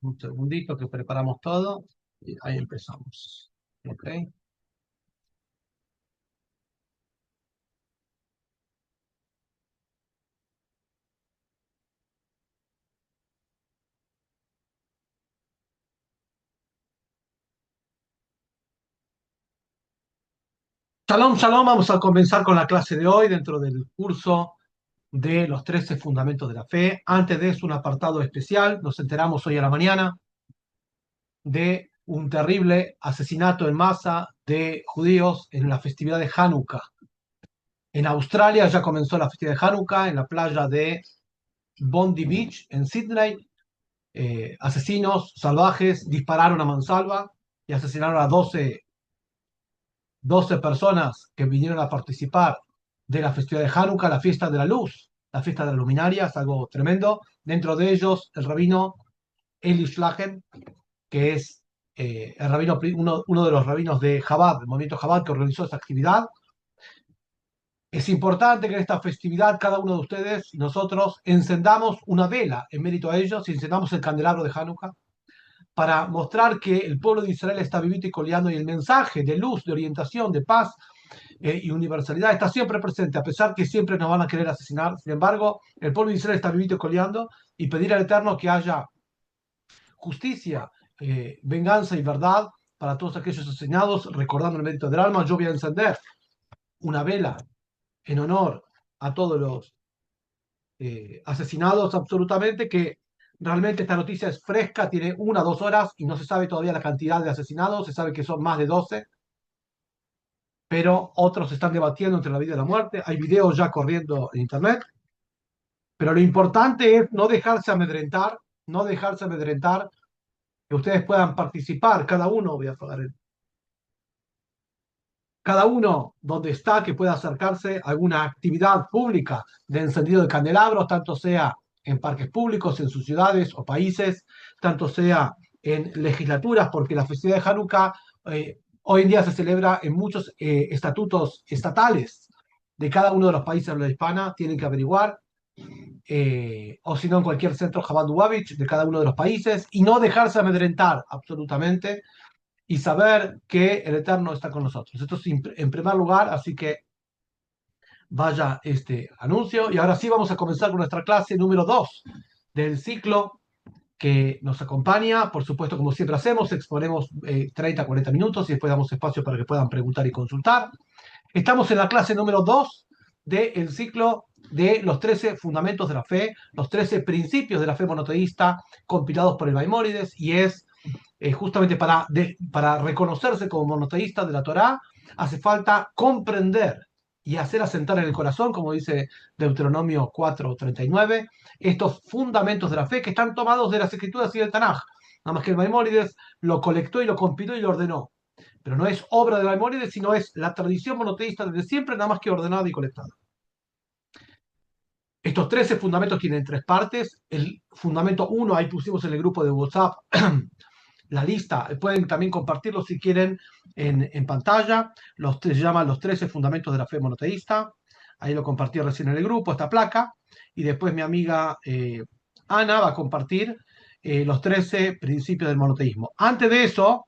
Un segundito que preparamos todo y ahí empezamos. ¿Ok? Shalom, shalom. Vamos a comenzar con la clase de hoy dentro del curso de los 13 fundamentos de la fe. Antes de eso, un apartado especial. Nos enteramos hoy a la mañana de un terrible asesinato en masa de judíos en la festividad de Hanukkah. En Australia ya comenzó la festividad de Hanukkah en la playa de Bondi Beach, en Sydney. Asesinos salvajes dispararon a mansalva y asesinaron a doce personas que vinieron a participar de la festividad de Hanukkah, la fiesta de la luz, la fiesta de la luminaria, es algo tremendo. Dentro de ellos, el rabino Eli Schlagen, que es el rabino, uno de los rabinos de Chabad, el movimiento Chabad que organizó esta actividad. Es importante que en esta festividad cada uno de ustedes y nosotros encendamos una vela en mérito a ellos y encendamos el candelabro de Hanukkah para mostrar que el pueblo de Israel está vivito y coleando y el mensaje de luz, de orientación, de paz y universalidad está siempre presente, a pesar que siempre nos van a querer asesinar. Sin embargo, el pueblo de Israel está vivito y coleando y pedir al Eterno que haya justicia, venganza y verdad para todos aquellos asesinados, recordando el mérito del alma. Yo voy a encender una vela en honor a todos los asesinados absolutamente, que realmente esta noticia es fresca, tiene 1 o 2 horas y no se sabe todavía la cantidad de asesinados, se sabe que son más de 12, pero otros están debatiendo entre la vida y la muerte, hay videos ya corriendo en internet, pero lo importante es no dejarse amedrentar, no dejarse amedrentar, que ustedes puedan participar, cada uno, voy a apagar cada uno donde está, que pueda acercarse a alguna actividad pública de encendido de candelabros, tanto sea en parques públicos, en sus ciudades o países, tanto sea en legislaturas, porque la festividad de Hanukkah hoy en día se celebra en muchos estatutos estatales de cada uno de los países de habla hispana, tienen que averiguar, o si no en cualquier centro Chabad Lubavitch de cada uno de los países, y no dejarse amedrentar absolutamente y saber que el Eterno está con nosotros. Esto es en primer lugar, así que vaya este anuncio. Y ahora sí vamos a comenzar con nuestra clase número 2 del ciclo que nos acompaña. Por supuesto, como siempre hacemos, exponemos 30, 40 minutos y después damos espacio para que puedan preguntar y consultar. Estamos en la clase número 2 del ciclo de los 13 fundamentos de la fe, los 13 principios de la fe monoteísta compilados por el Maimónides, y es justamente para reconocerse como monoteísta de la Torá, hace falta comprender y hacer asentar en el corazón, como dice Deuteronomio 4:39, estos fundamentos de la fe que están tomados de las Escrituras y del Tanaj. Nada más que el Maimónides lo colectó y lo compiló y lo ordenó. Pero no es obra de Maimónides, sino es la tradición monoteísta desde siempre, nada más que ordenada y colectada. Estos 13 fundamentos tienen 3 partes. El fundamento 1, ahí pusimos en el grupo de WhatsApp la lista, pueden también compartirlo si quieren en pantalla, se llama Los 13 Fundamentos de la Fe Monoteísta, ahí lo compartí recién en el grupo, esta placa, y después mi amiga Ana va a compartir los 13 principios del monoteísmo. Antes de eso,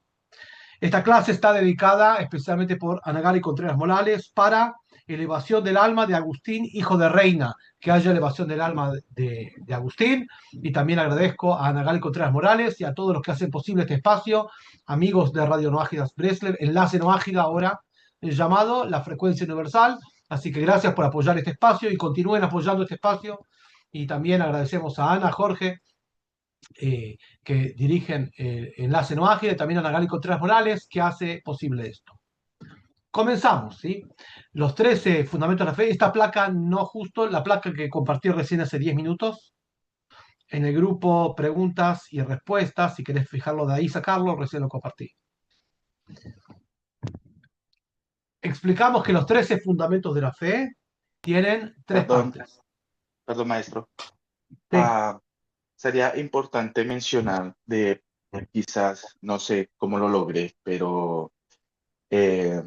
esta clase está dedicada especialmente por Anagali Contreras Morales para elevación del alma de Agustín, hijo de Reina, que haya elevación del alma de Agustín. Y también agradezco a Anagali Contreras Morales y a todos los que hacen posible este espacio, amigos de Radio Noágidas Breslev, Enlace Noágida ahora llamado La Frecuencia Universal. Así que gracias por apoyar este espacio y continúen apoyando este espacio. Y también agradecemos a Ana, Jorge, que dirigen Enlace No Ágil, también a Nagali Contreras Morales, que hace posible esto. Comenzamos, ¿sí? Los 13 fundamentos de la fe. Esta placa, no justo, la placa que compartí recién hace 10 minutos, en el grupo preguntas y respuestas, si querés fijarlo de ahí, sacarlo, recién lo compartí. Explicamos que los 13 fundamentos de la fe tienen 3 Perdón, partes. perdón, maestro. Sí. Ah, sería importante mencionar quizás, no sé cómo lo logré, pero eh,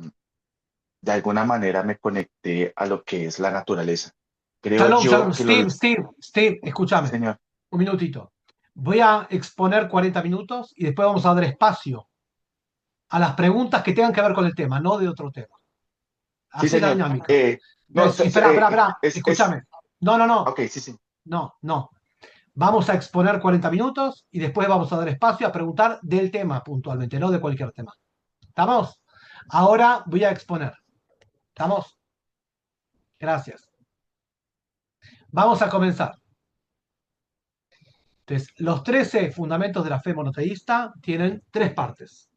de alguna manera me conecté a lo que es la naturaleza. Creo Shalom, yo shalom, que Steve, Steve, Steve, sí, escúchame, señor. un minutito. Voy a exponer 40 minutos y después vamos a dar espacio a las preguntas que tengan que ver con el tema, no de otro tema. Sí, Así es la señor. dinámica. No, Entonces, espera, espera, espera, es, escúchame. No, no, no, ok, sí, sí. no, no. Vamos a exponer 40 minutos y después vamos a dar espacio a preguntar del tema puntualmente, no de cualquier tema. ¿Estamos? Ahora voy a exponer. ¿Estamos? Gracias. Vamos a comenzar. Entonces, los 13 fundamentos de la fe monoteísta tienen tres partes.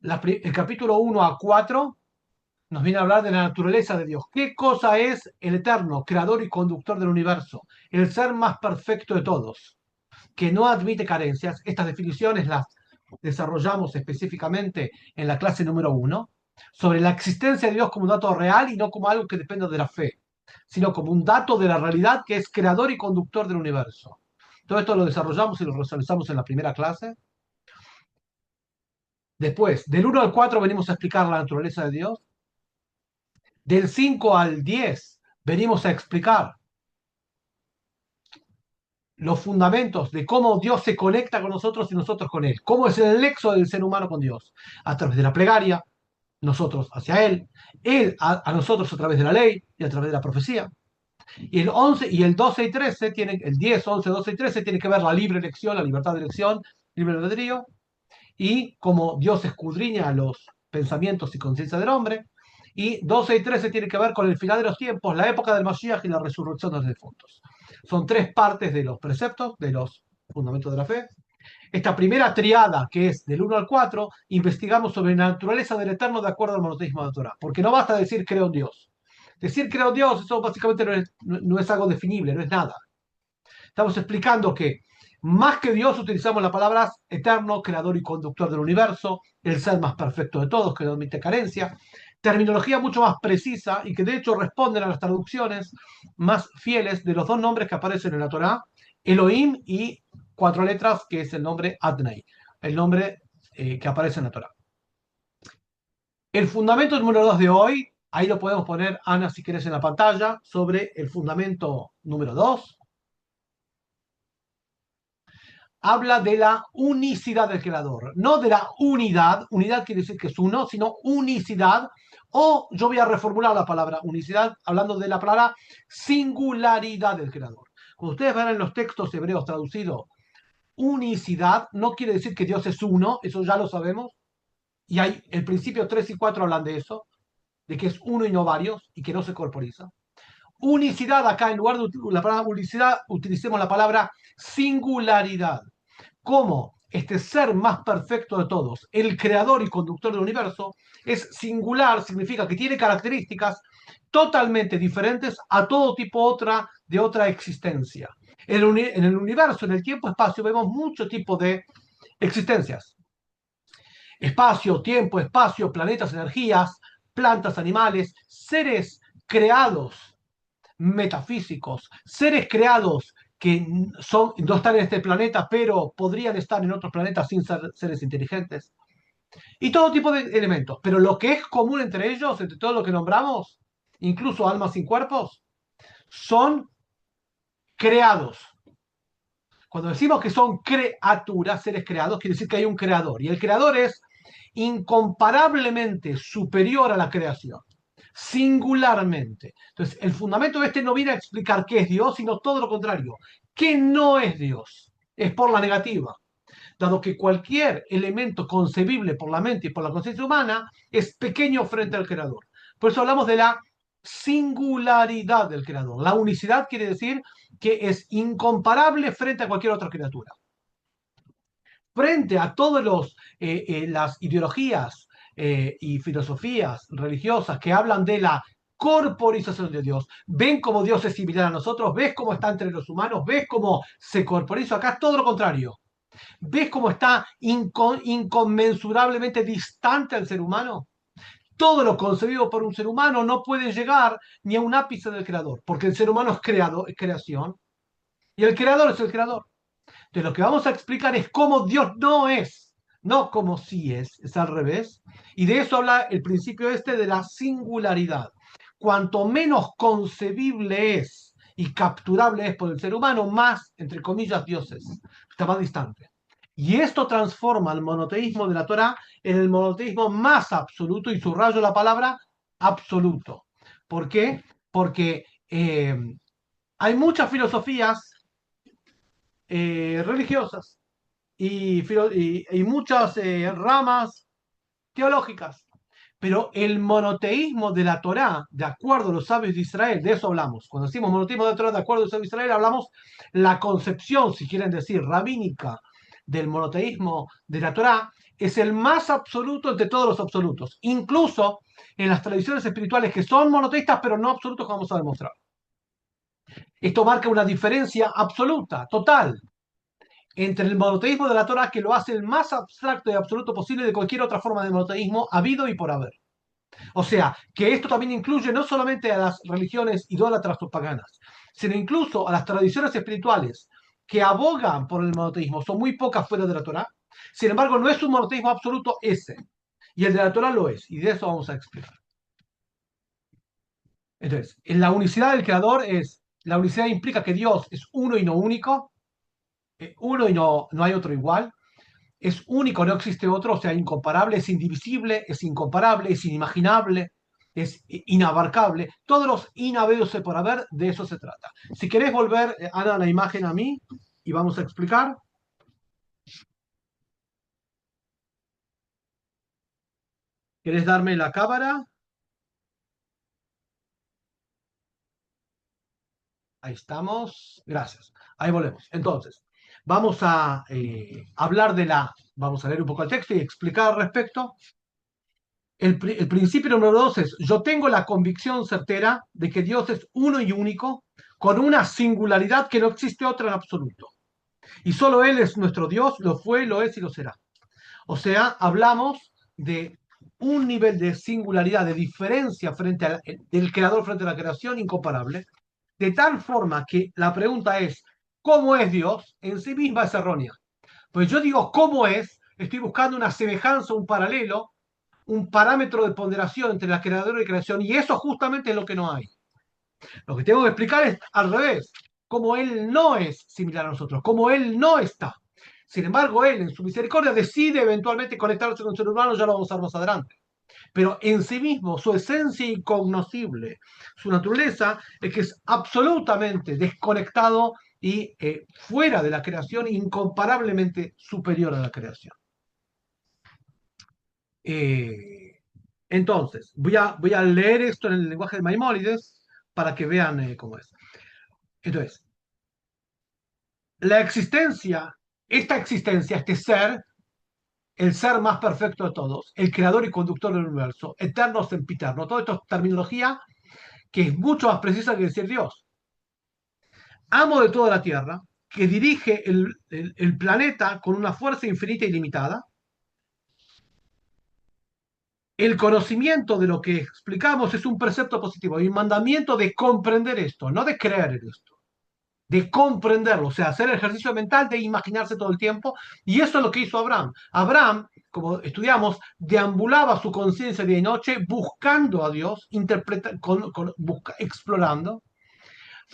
El capítulo 1 a 4 nos viene a hablar de la naturaleza de Dios. ¿Qué cosa es el eterno, creador y conductor del universo? El ser más perfecto de todos, que no admite carencias. Estas definiciones las desarrollamos específicamente en la clase número 1, sobre la existencia de Dios como un dato real y no como algo que depende de la fe, sino como un dato de la realidad que es creador y conductor del universo. Todo esto lo desarrollamos y lo realizamos en la primera clase. Después, del 1 al 4 venimos a explicar la naturaleza de Dios. Del 5 al 10 venimos a explicar los fundamentos de cómo Dios se conecta con nosotros y nosotros con Él. Cómo es el nexo del ser humano con Dios. A través de la plegaria, nosotros hacia Él a nosotros a través de la ley y a través de la profecía. Y el 11 y el 12 y 13 tienen, el 10, 11, 12 y 13 tiene que ver la libre elección, la libertad de elección, libre albedrío, y cómo Dios escudriña los pensamientos y conciencia del hombre. Y 12 y 13 tiene que ver con el final de los tiempos, la época del Mashiach y la resurrección de los difuntos. Son tres partes de los preceptos, de los fundamentos de la fe. Esta primera triada, que es del 1 al 4, investigamos sobre la naturaleza del eterno de acuerdo al monoteísmo de la Torah. Porque no basta decir creo en Dios. Decir creo en Dios, eso básicamente no es algo definible, no es nada. Estamos explicando que más que Dios utilizamos las palabras eterno, creador y conductor del universo, el ser más perfecto de todos, que no admite carencia, terminología mucho más precisa y que de hecho responden a las traducciones más fieles de los dos nombres que aparecen en la Torá, Elohim y 4 letras, que es el nombre Adnai, el nombre que aparece en la Torá. El fundamento número 2 de hoy, ahí lo podemos poner, Ana, si querés, en la pantalla, sobre el fundamento número 2, habla de la unicidad del creador, no de la unidad. Unidad quiere decir que es uno, sino unicidad. O yo voy a reformular la palabra unicidad hablando de la palabra singularidad del creador. Cuando ustedes ven en los textos hebreos traducidos unicidad, no quiere decir que Dios es uno, eso ya lo sabemos. Y hay el principio 3 y 4 hablan de eso, de que es uno y no varios y que no se corporiza. Unicidad, acá en lugar de la palabra unicidad, utilicemos la palabra singularidad. Cómo este ser más perfecto de todos, el creador y conductor del universo, es singular, significa que tiene características totalmente diferentes a todo tipo de otra existencia. En el universo, en el tiempo-espacio, vemos muchos tipos de existencias. Espacio, tiempo, espacio, planetas, energías, plantas, animales, seres creados metafísicos, seres creados que no están en este planeta, pero podrían estar en otros planetas sin ser seres inteligentes. Y todo tipo de elementos. Pero lo que es común entre ellos, entre todo lo que nombramos, incluso almas sin cuerpos, son creados. Cuando decimos que son criaturas, seres creados, quiere decir que hay un creador. Y el creador es incomparablemente superior a la creación, singularmente. Entonces, el fundamento de este no viene a explicar qué es Dios, sino todo lo contrario, que no es Dios, es por la negativa, dado que cualquier elemento concebible por la mente y por la conciencia humana es pequeño frente al Creador. Por eso hablamos de la singularidad del Creador. La unicidad quiere decir que es incomparable frente a cualquier otra criatura. Frente a todas las ideologías y filosofías religiosas que hablan de la corporización de Dios, ven cómo Dios es similar a nosotros, ves cómo está entre los humanos, ves cómo se corporiza. Acá es todo lo contrario. ¿Ves cómo está inconmensurablemente distante al ser humano? Todo lo concebido por un ser humano no puede llegar ni a un ápice del creador, porque el ser humano es creación, y el creador es el creador. Entonces, lo que vamos a explicar es cómo Dios no es, no como sí es al revés. Y de eso habla el principio este de la singularidad. Cuanto menos concebible es y capturable es por el ser humano, más, entre comillas, Dios es. Está más distante. Y esto transforma el monoteísmo de la Torá en el monoteísmo más absoluto, y subrayo la palabra absoluto. ¿Por qué? Porque hay muchas filosofías religiosas y muchas ramas teológicas. Pero el monoteísmo de la Torá, de acuerdo a los sabios de Israel, de eso hablamos. Cuando decimos monoteísmo de la Torá, de acuerdo a los sabios de Israel, hablamos la concepción, si quieren decir, rabínica del monoteísmo de la Torá, es el más absoluto entre todos los absolutos. Incluso en las tradiciones espirituales que son monoteístas, pero no absolutos, como vamos a demostrar. Esto marca una diferencia absoluta, total, entre el monoteísmo de la Torá, que lo hace el más abstracto y absoluto posible de cualquier otra forma de monoteísmo habido y por haber. O sea, que esto también incluye no solamente a las religiones idólatras o paganas, sino incluso a las tradiciones espirituales que abogan por el monoteísmo. Son muy pocas fuera de la Torá. Sin embargo, no es un monoteísmo absoluto ese. Y el de la Torá lo es. Y de eso vamos a explicar. Entonces, en la unicidad del Creador la unicidad implica que Dios es uno y no único, uno y no hay otro igual. Es único, no existe otro, o sea, incomparable, es indivisible, es incomparable, es inimaginable, es inabarcable. Todos los inhabidos por haber, de eso se trata. Si querés volver, Ana, la imagen a mí y vamos a explicar. ¿Querés darme la cámara? Ahí estamos. Gracias. Ahí volvemos. Entonces, vamos a hablar vamos a leer un poco el texto y explicar al respecto. El principio número dos es, yo tengo la convicción certera de que Dios es uno y único, con una singularidad que no existe otra en absoluto. Y solo Él es nuestro Dios, lo fue, lo es y lo será. O sea, hablamos de un nivel de singularidad, de diferencia del creador frente a la creación incomparable, de tal forma que la pregunta es, ¿cómo es Dios? En sí misma es errónea. Pues yo digo, ¿cómo es? Estoy buscando una semejanza, un paralelo, un parámetro de ponderación entre la creadora y creación, y eso justamente es lo que no hay. Lo que tengo que explicar es al revés, cómo Él no es similar a nosotros, cómo Él no está. Sin embargo, Él en su misericordia decide eventualmente conectarse con el ser humano, ya lo vamos a ver más adelante. Pero en sí mismo, su esencia incognoscible, su naturaleza, es que es absolutamente desconectado y fuera de la creación, incomparablemente superior a la creación. Eh, entonces, voy a leer esto en el lenguaje de Maimónides para que vean cómo es. Entonces, la existencia, esta existencia, este ser, el ser más perfecto de todos, el creador y conductor del universo, eterno sempiterno, todo esto es terminología que es mucho más precisa que decir Dios. Amo de toda la Tierra, que dirige el planeta con una fuerza infinita y limitada. El conocimiento de lo que explicamos es un precepto positivo, hay un mandamiento de comprender esto, no de creer en esto, de comprenderlo, o sea, hacer el ejercicio mental de imaginarse todo el tiempo, y eso es lo que hizo Abraham. Abraham, como estudiamos, deambulaba su conciencia día y noche buscando a Dios, explorando,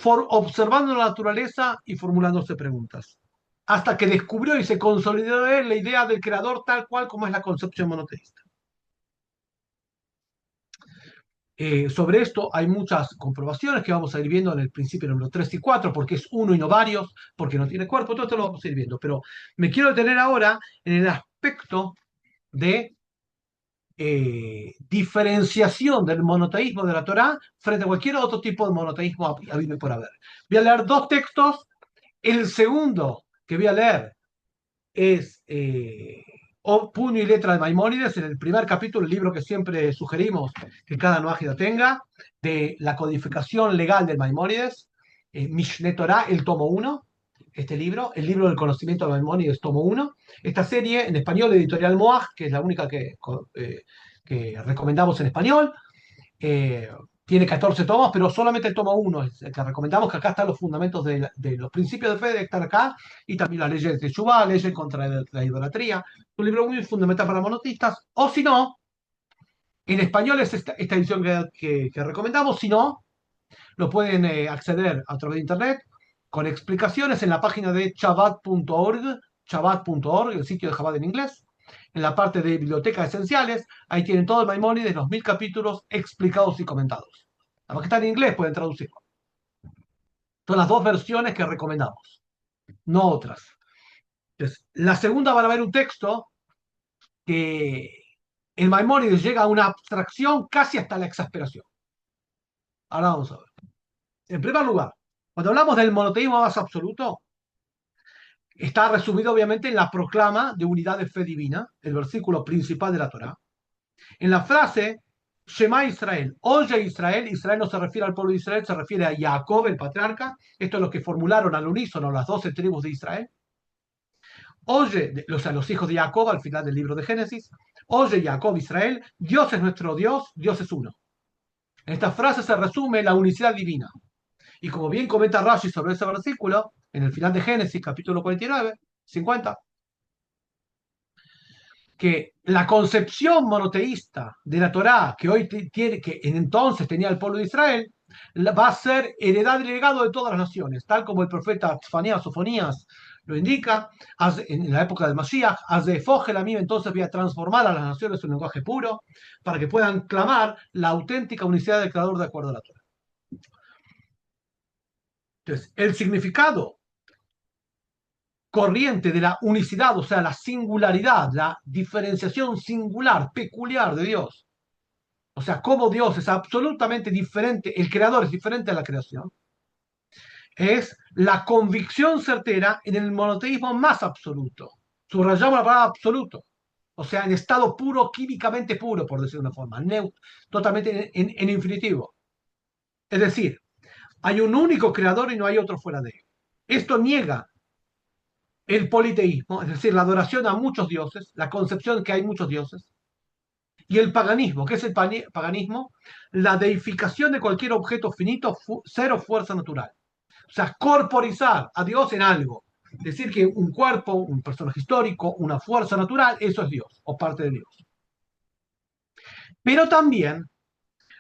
observando la naturaleza y formulándose preguntas, hasta que descubrió y se consolidó en él la idea del creador tal cual como es la concepción monoteísta. Sobre esto hay muchas comprobaciones que vamos a ir viendo en el principio número 3 y 4, porque es uno y no varios, porque no tiene cuerpo, todo esto lo vamos a ir viendo. Pero me quiero detener ahora en el aspecto de diferenciación del monoteísmo de la Torá frente a cualquier otro tipo de monoteísmo habido y por haber. Voy a leer dos textos. El segundo que voy a leer es Puño y letra de Maimónides, en el primer capítulo, el libro que siempre sugerimos que cada noágida tenga, de la codificación legal del Maimónides, Mishneh Torah, el tomo 1, este libro, el libro del conocimiento de Maimónides, tomo 1. Esta serie, en español, editorial Moaj, que es la única que recomendamos en español, eh, tiene 14 tomos, pero solamente el tomo 1 es el que recomendamos, que acá están los fundamentos de los principios de fe, de estar acá, y también las leyes de Shubá, leyes contra la idolatría. Un libro muy fundamental para monoteístas, o si no, en español es esta edición que recomendamos, si no, lo pueden acceder a través de internet con explicaciones en la página de chabad.org, el sitio de Chabad en inglés. En la parte de bibliotecas esenciales, ahí tienen todo el Maimónides, los 1000 capítulos explicados y comentados. Además que está en inglés, pueden traducirlo. Son las dos versiones que recomendamos, no otras. Entonces, la segunda van a ver un texto que el Maimónides llega a una abstracción casi hasta la exasperación. Ahora vamos a ver. En primer lugar, cuando hablamos del monoteísmo más absoluto, está resumido obviamente en la proclama de unidad de fe divina, el versículo principal de la Torá. En la frase Shema Israel, oye Israel, Israel no se refiere al pueblo de Israel, se refiere a Jacob, el patriarca. Esto es lo que formularon al unísono las 12 tribus de Israel. Oye, o sea, los hijos de Jacob al final del libro de Génesis. Oye Jacob, Israel, Dios es nuestro Dios, Dios es uno. En esta frase se resume la unicidad divina. Y como bien comenta Rashi sobre ese versículo, en el final de Génesis, capítulo 49, 50, que la concepción monoteísta de la Torá que hoy tiene, que entonces tenía el pueblo de Israel, va a ser heredad y legado de todas las naciones, tal como el profeta Sofonías lo indica, en la época del Mashiach, la misma, entonces voy a transformar a las naciones en un lenguaje puro, para que puedan clamar la auténtica unicidad del Creador de acuerdo a la Torá. Entonces, el significado corriente de la unicidad, o sea, la singularidad, la diferenciación singular, peculiar de Dios. O sea, cómo Dios es absolutamente diferente, el creador es diferente a la creación, es la convicción certera en el monoteísmo más absoluto. Subrayamos la palabra absoluto. O sea, en estado puro, químicamente puro, por decirlo de una forma, totalmente en infinitivo. Es decir, hay un único creador y no hay otro fuera de él. Esto niega el politeísmo, es decir, la adoración a muchos dioses, la concepción de que hay muchos dioses, y el paganismo. ¿Qué es el paganismo? La deificación de cualquier objeto finito, ser o fuerza natural. O sea, corporizar a Dios en algo. Decir que un cuerpo, un personaje histórico, una fuerza natural, eso es Dios, o parte de Dios. Pero también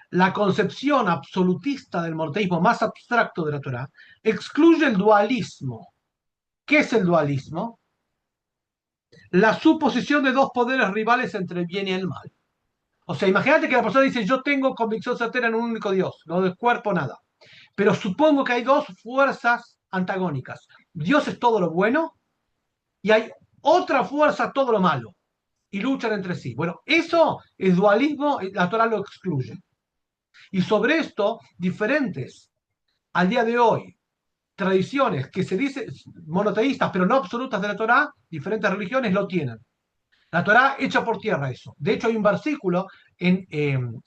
la concepción absolutista del monoteísmo más abstracto de la Torah excluye el dualismo. ¿Qué es el dualismo? La suposición de dos poderes rivales entre el bien y el mal. O sea, imagínate que la persona dice, yo tengo convicción certera en un único Dios, no del cuerpo, nada. Pero supongo que hay dos fuerzas antagónicas. Dios es todo lo bueno y hay otra fuerza, todo lo malo. Y luchan entre sí. Bueno, eso es dualismo, la Torah lo excluye. Y sobre esto, diferentes, al día de hoy, tradiciones que se dicen monoteístas, pero no absolutas de la Torah, diferentes religiones lo tienen. La Torá echa por tierra eso. De hecho, hay un versículo en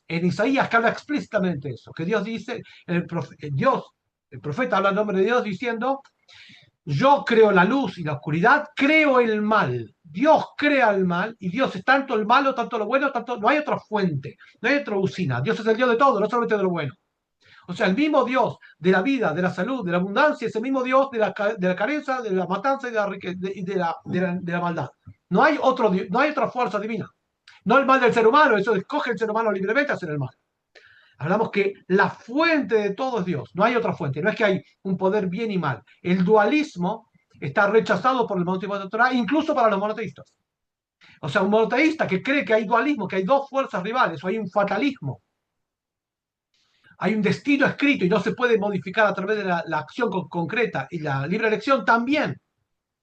Isaías que habla explícitamente de eso, que Dios dice, el profeta habla en nombre de Dios diciendo, yo creo la luz y la oscuridad, creo el mal. Dios crea el mal y Dios es tanto el malo, tanto lo bueno, tanto no hay otra fuente, no hay otra usina. Dios es el Dios de todo, no solamente de lo bueno. O sea, el mismo Dios de la vida, de la salud, de la abundancia, es el mismo Dios de la carencia, de la matanza y de la, de la maldad. No hay, no hay otra fuerza divina. No el mal del ser humano, eso escoge el ser humano libremente hacer el mal. Hablamos que la fuente de todo es Dios, no hay otra fuente, no es que hay un poder bien y mal. El dualismo está rechazado por el monoteísmo de la Torah, incluso para los monoteístas. O sea, un monoteísta que cree que hay dualismo, que hay dos fuerzas rivales, o hay un fatalismo, hay un destino escrito y no se puede modificar a través de la acción concreta y la libre elección, también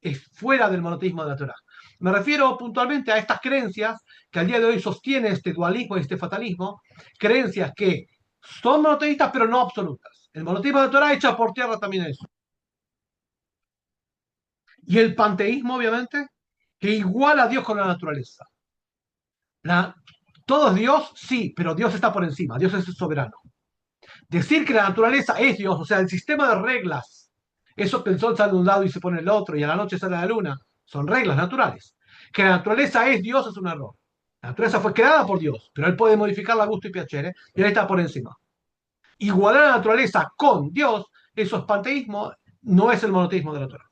es fuera del monoteísmo de la Torah. Me refiero puntualmente a estas creencias que al día de hoy sostienen este dualismo y este fatalismo, creencias que son monoteístas pero no absolutas. El monoteísmo de la Torah echa por tierra también eso. Y el panteísmo, obviamente, que iguala a Dios con la naturaleza. La, ¿Todo es Dios? Sí, pero Dios está por encima, Dios es soberano. Decir que la naturaleza es Dios, o sea, el sistema de reglas, eso que el sol sale de un lado y se pone el otro, y a la noche sale la luna, son reglas naturales. Que la naturaleza es Dios es un error. La naturaleza fue creada por Dios, pero Él puede modificarla a gusto y piacere, y Él está por encima. Igualar a la naturaleza con Dios, eso es panteísmo, no es el monoteísmo de la Torah.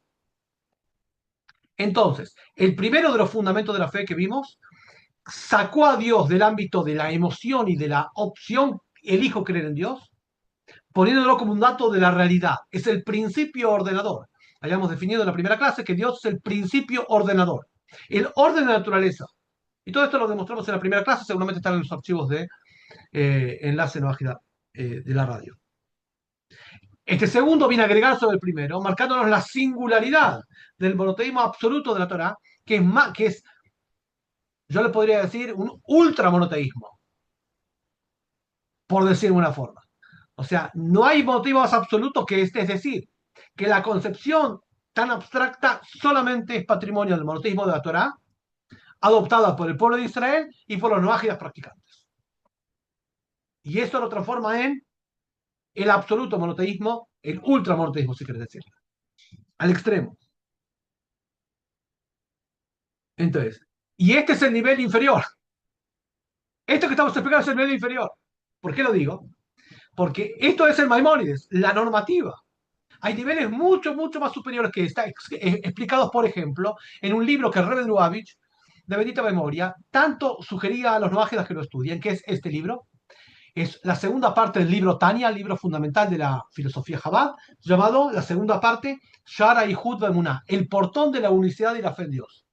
Entonces, el primero de los fundamentos de la fe que vimos sacó a Dios del ámbito de la emoción y de la opción, elijo creer en Dios, poniéndolo como un dato de la realidad. Es el principio ordenador. Habíamos definido en la primera clase que Dios es el principio ordenador, el orden de la naturaleza. Y todo esto lo demostramos en la primera clase, seguramente están en los archivos de enlace no ágil de la radio. Este segundo viene a agregar sobre el primero, marcándonos la singularidad del monoteísmo absoluto de la Torá, que es, yo le podría decir, un ultramonoteísmo, por decir de una forma. O sea, no hay motivo más absoluto que este, es decir, que la concepción tan abstracta solamente es patrimonio del monoteísmo de la Torá, adoptada por el pueblo de Israel y por los noágidas practicantes. Y esto lo transforma en el absoluto monoteísmo, el ultramonoteísmo, si quieres decirlo, al extremo. Entonces, y este es el nivel inferior. Esto que estamos explicando es el nivel inferior. ¿Por qué lo digo? Porque esto es el Maimónides, la normativa. Hay niveles mucho, mucho más superiores que están explicados, por ejemplo, en un libro que el Rebbe Lubavitch, de bendita memoria, tanto sugería a los noágedas que lo estudien, que es este libro. Es la segunda parte del libro Tania, el libro fundamental de la filosofía Chabad, llamado la segunda parte, Shara y Hud Bemuná, el portón de la unicidad y la fe en Dios.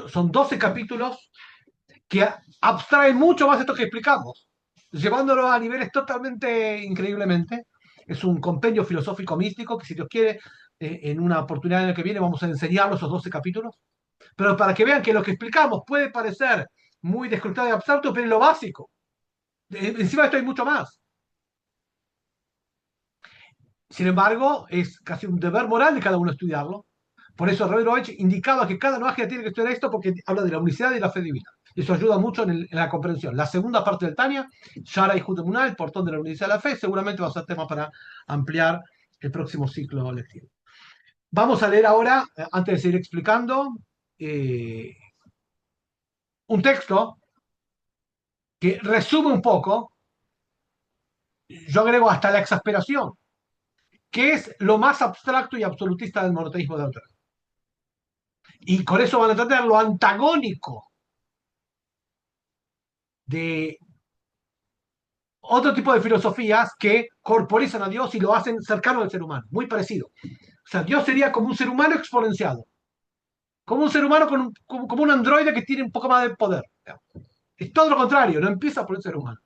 Son 12 capítulos que abstraen mucho más de esto que explicamos, llevándolo a niveles totalmente increíblemente. Es un compendio filosófico místico que, si Dios quiere, en una oportunidad en la que viene vamos a enseñarlos esos 12 capítulos. Pero para que vean que lo que explicamos puede parecer muy desconectado y abstracto, pero es lo básico. Encima de esto hay mucho más. Sin embargo, es casi un deber moral de cada uno estudiarlo. Por eso Rabbi indicaba que cada noaje tiene que estudiar esto porque habla de la unicidad y la fe divina. Y eso ayuda mucho en la comprensión. La segunda parte del Tania, Shara y Judemunah, el portón de la unicidad de la fe, seguramente va a ser tema para ampliar el próximo ciclo lectivo. Vamos a leer ahora, antes de seguir explicando, eh, un texto que resume un poco, yo agrego hasta la exasperación, que es lo más abstracto y absolutista del monoteísmo de autor. Y con eso van a entender lo antagónico de otro tipo de filosofías que corporizan a Dios y lo hacen cercano al ser humano, muy parecido. O sea, Dios sería como un ser humano exponenciado, como un ser humano como un androide que tiene un poco más de poder. Es todo lo contrario, no empieza por el ser humano.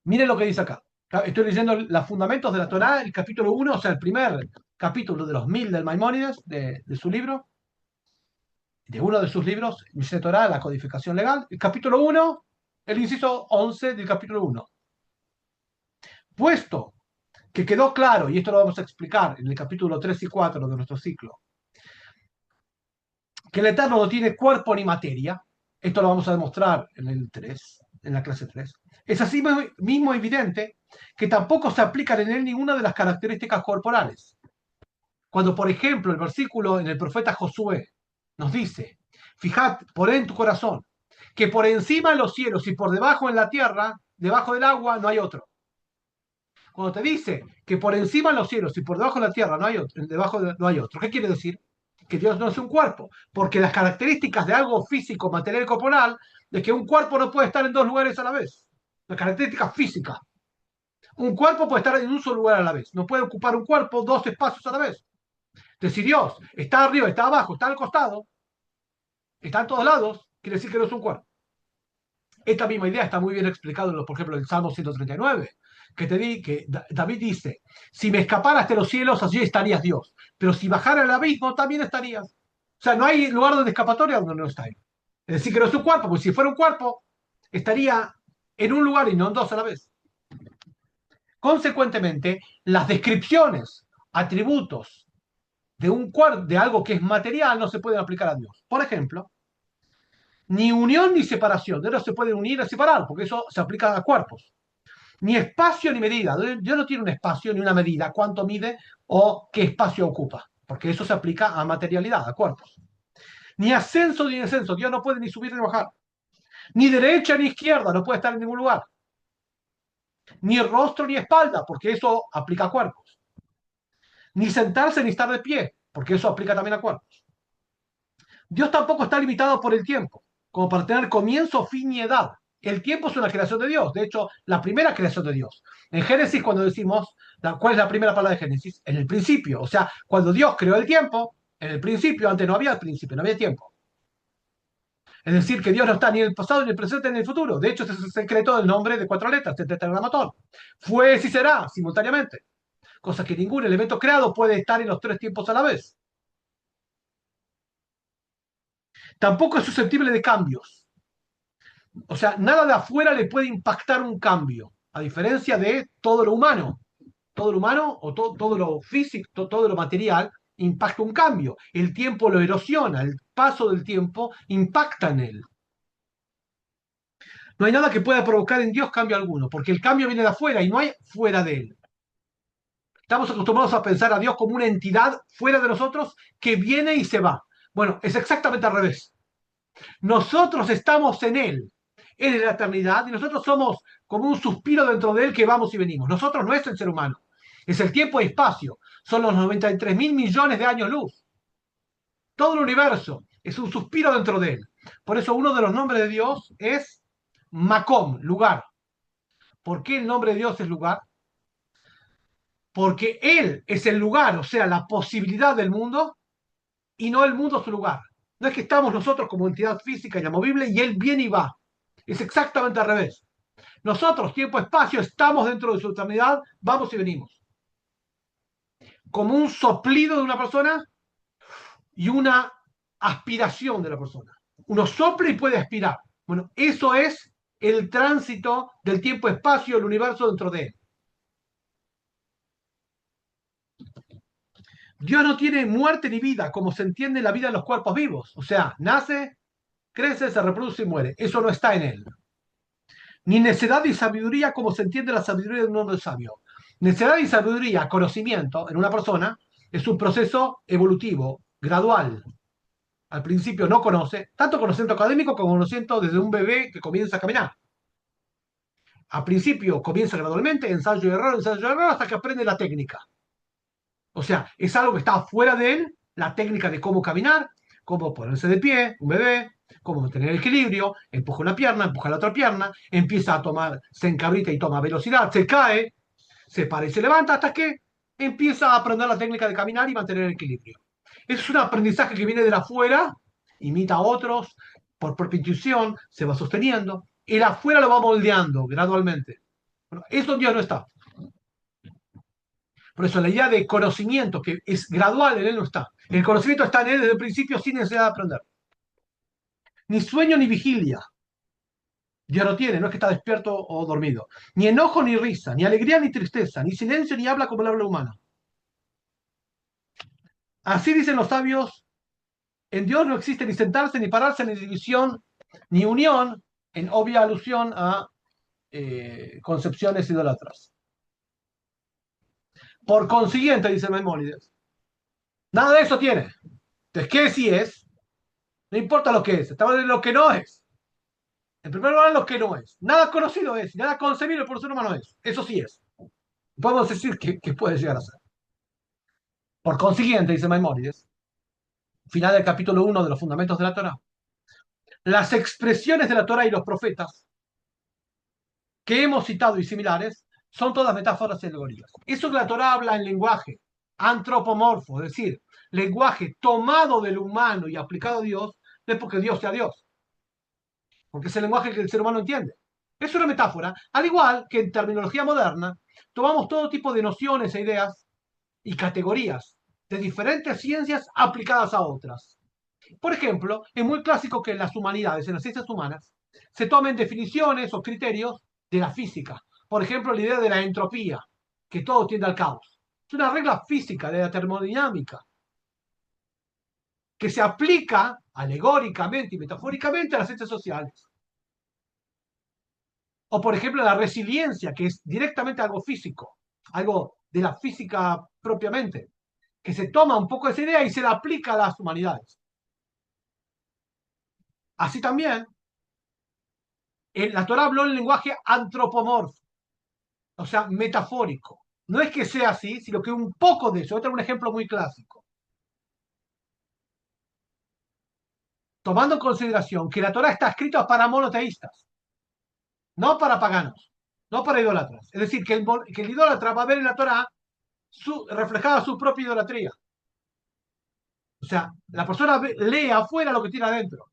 Miren lo que dice acá. Estoy leyendo los fundamentos de la Torá, el capítulo 1, o sea, el primer capítulo de los 1000 del Maimónides, de su libro, de uno de sus libros, Mishneh Torah, la codificación legal. El capítulo 1, el inciso 11 del capítulo 1. Puesto que quedó claro, y esto lo vamos a explicar en el capítulo 3 y 4 de nuestro ciclo, que el Eterno no tiene cuerpo ni materia, esto lo vamos a demostrar en el 3, en la clase 3, es así mismo evidente que tampoco se aplican en él ninguna de las características corporales. Cuando, por ejemplo, el versículo en el profeta Josué nos dice, fijad, poné en tu corazón, que por encima de los cielos y por debajo en la tierra, debajo del agua, no hay otro. Cuando te dice que por encima de los cielos y por debajo de la tierra no hay otro, no hay otro, ¿qué quiere decir? Que Dios no es un cuerpo, porque las características de algo físico, material y corporal, de que un cuerpo no puede estar en dos lugares a la vez. Las características físicas. Un cuerpo puede estar en un solo lugar a la vez. No puede ocupar un cuerpo dos espacios a la vez. Entonces, si Dios está arriba, está abajo, está al costado, está en todos lados, quiere decir que no es un cuerpo. Esta misma idea está muy bien explicada, por ejemplo, en el Salmo 139, que David dice, si me escaparas de los cielos, allí estarías Dios, pero si bajara al abismo, también estarías. O sea, no hay lugar de escapatoria donde no está. Es decir, que no es un cuerpo, porque si fuera un cuerpo, estaría en un lugar y no en dos a la vez. Consecuentemente, las descripciones, atributos de algo que es material no se pueden aplicar a Dios. Por ejemplo, ni unión ni separación. Dios no se puede unir o separar, porque eso se aplica a cuerpos. Ni espacio ni medida. Dios no tiene un espacio ni una medida, cuánto mide o qué espacio ocupa, porque eso se aplica a materialidad, a cuerpos. Ni ascenso ni descenso. Dios no puede ni subir ni bajar. Ni derecha ni izquierda, no puede estar en ningún lugar. Ni rostro ni espalda, porque eso aplica a cuerpos. Ni sentarse ni estar de pie, porque eso aplica también a cuerpos. Dios tampoco está limitado por el tiempo, como para tener comienzo, fin y edad. El tiempo es una creación de Dios, de hecho, la primera creación de Dios. En Génesis, cuando decimos, ¿cuál es la primera palabra de Génesis? En el principio, o sea, cuando Dios creó el tiempo, en el principio, antes no había principio, no había tiempo. Es decir, que Dios no está ni en el pasado, ni en el presente, ni en el futuro. De hecho, este es el secreto del nombre de 4 letras, el tetragramatón. Fue y será simultáneamente. Cosa que ningún elemento creado puede estar en los 3 tiempos a la vez. Tampoco es susceptible de cambios. O sea, nada de afuera le puede impactar un cambio, a diferencia de todo lo humano. Todo lo humano o todo lo físico, todo lo material impacta un cambio. El tiempo lo erosiona, el paso del tiempo impacta en él. No hay nada que pueda provocar en Dios cambio alguno, porque el cambio viene de afuera y no hay fuera de él. Estamos acostumbrados a pensar a Dios como una entidad fuera de nosotros que viene y se va. Bueno, es exactamente al revés. Nosotros estamos en Él. Él es la eternidad y nosotros somos como un suspiro dentro de Él que vamos y venimos. Nosotros no es el ser humano, es el tiempo y espacio. Son los 93 mil millones de años luz. Todo el universo es un suspiro dentro de Él. Por eso uno de los nombres de Dios es Macom, lugar. ¿Por qué el nombre de Dios es lugar? Porque Él es el lugar, o sea, la posibilidad del mundo, y no el mundo su lugar. No es que estamos nosotros como entidad física inamovible y Él viene y va. Es exactamente al revés. Nosotros, tiempo, espacio, estamos dentro de su eternidad, vamos y venimos. Como un soplido de una persona y una aspiración de la persona. Uno sopla y puede aspirar. Bueno, eso es el tránsito del tiempo-espacio, el universo dentro de él. Dios no tiene muerte ni vida, como se entiende la vida en los cuerpos vivos. O sea, nace, crece, se reproduce y muere. Eso no está en él. Ni necedad y sabiduría, como se entiende la sabiduría de un hombre sabio. Necedad y sabiduría, conocimiento, en una persona, es un proceso evolutivo, gradual. Al principio no conoce, tanto conocimiento académico como conocimiento desde un bebé que comienza a caminar. Al principio comienza gradualmente, ensayo y error, hasta que aprende la técnica. O sea, es algo que está fuera de él, la técnica de cómo caminar, cómo ponerse de pie, un bebé, cómo mantener el equilibrio, empuja una pierna, empuja la otra pierna, empieza a tomar, se encabrita y toma velocidad, se cae, se para y se levanta hasta que empieza a aprender la técnica de caminar y mantener el equilibrio. Es un aprendizaje que viene de afuera, imita a otros, por propia intuición, se va sosteniendo, el afuera lo va moldeando gradualmente. Bueno, eso en Dios no está. Por eso la idea de conocimiento, que es gradual, en él no está. El conocimiento está en él desde el principio sin necesidad de aprender. Ni sueño ni vigilia. Dios no tiene, no es que está despierto o dormido. Ni enojo ni risa, ni alegría ni tristeza, ni silencio ni habla como el habla humana. Así dicen los sabios, en Dios no existe ni sentarse, ni pararse, ni división, ni unión, en obvia alusión a concepciones idólatras. Por consiguiente, dice Maimónides, nada de eso tiene. Entonces, ¿qué sí es? No importa lo que es, estamos en lo que no es. En primer lugar, lo que no es. Nada conocido es, nada concebido por el ser humano es. Eso sí es. Podemos decir que puede llegar a ser. Por consiguiente, dice Maimónides, final del capítulo 1 de los fundamentos de la Torah, las expresiones de la Torah y los profetas que hemos citado y similares son todas metáforas y alegorías. Eso que la Torah habla en lenguaje antropomorfo, es decir, lenguaje tomado del humano y aplicado a Dios, no es porque Dios sea Dios, porque es el lenguaje que el ser humano entiende. Es una metáfora, al igual que en terminología moderna, tomamos todo tipo de nociones e ideas y categorías de diferentes ciencias aplicadas a otras. Por ejemplo, es muy clásico que en las humanidades, en las ciencias humanas, se tomen definiciones o criterios de la física. Por ejemplo, la idea de la entropía, que todo tiende al caos. Es una regla física de la termodinámica que se aplica alegóricamente y metafóricamente a las ciencias sociales. O, por ejemplo, la resiliencia, que es directamente algo físico, algo de la física propiamente, que se toma un poco esa idea y se la aplica a las humanidades. Así también, la Torah habló en lenguaje antropomorfo, o sea, metafórico. No es que sea así, sino que un poco de eso. Voy a traer un ejemplo muy clásico. Tomando en consideración que la Torah está escrita para monoteístas. no para paganos, no para idólatras. Es decir, que el idólatra va a ver en la Torá reflejada su propia idolatría. O sea, la persona lee afuera lo que tiene adentro.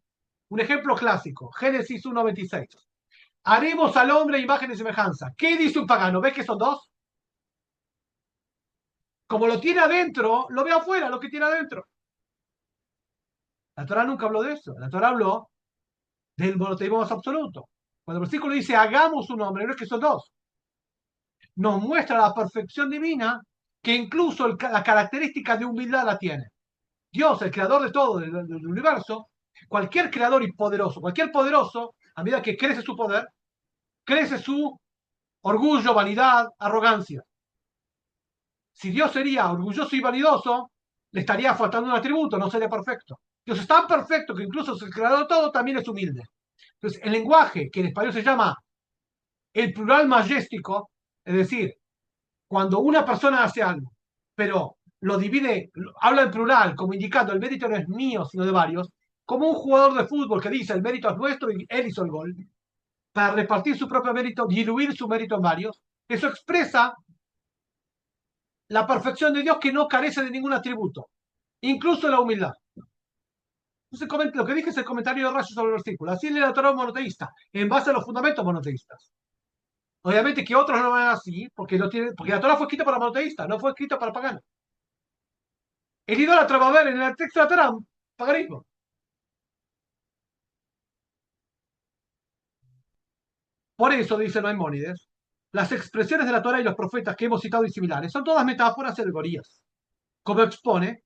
Un ejemplo clásico, Génesis 1:26. Haremos al hombre imagen y semejanza. ¿Qué dice un pagano? ¿Ves que son dos? Como lo tiene adentro, lo ve afuera, lo que tiene adentro. La Torah nunca habló de eso. La Torah habló del monoteísmo más absoluto. Cuando el versículo dice hagamos un hombre, no es que son dos. Nos muestra la perfección divina que incluso la característica de humildad la tiene. Dios, el creador de todo, del universo, cualquier creador y poderoso, cualquier poderoso, a medida que crece su poder, crece su orgullo, vanidad, arrogancia. Si Dios sería orgulloso y vanidoso, le estaría faltando un atributo, no sería perfecto. Dios es tan perfecto que incluso el creador de todo también es humilde. Entonces, el lenguaje, que en español se llama el plural majestático, es decir, cuando una persona hace algo, pero lo divide, habla en plural, como indicando el mérito no es mío, sino de varios, como un jugador de fútbol que dice el mérito es nuestro y él hizo el gol, para repartir su propio mérito, diluir su mérito en varios, eso expresa la perfección de Dios que no carece de ningún atributo, incluso la humildad. Entonces, lo que dije es el comentario de Rayo sobre el versículo. Así lee la Torah monoteísta, en base a los fundamentos monoteístas. Obviamente que otros no van así, porque la Torah fue escrita para monoteístas, no fue escrita para paganos. El idólatra va a ver en el texto de la Torah paganismo. Por eso, dice Maimónides, las expresiones de la Torah y los profetas que hemos citado y similares son todas metáforas y alegorías. Como expone,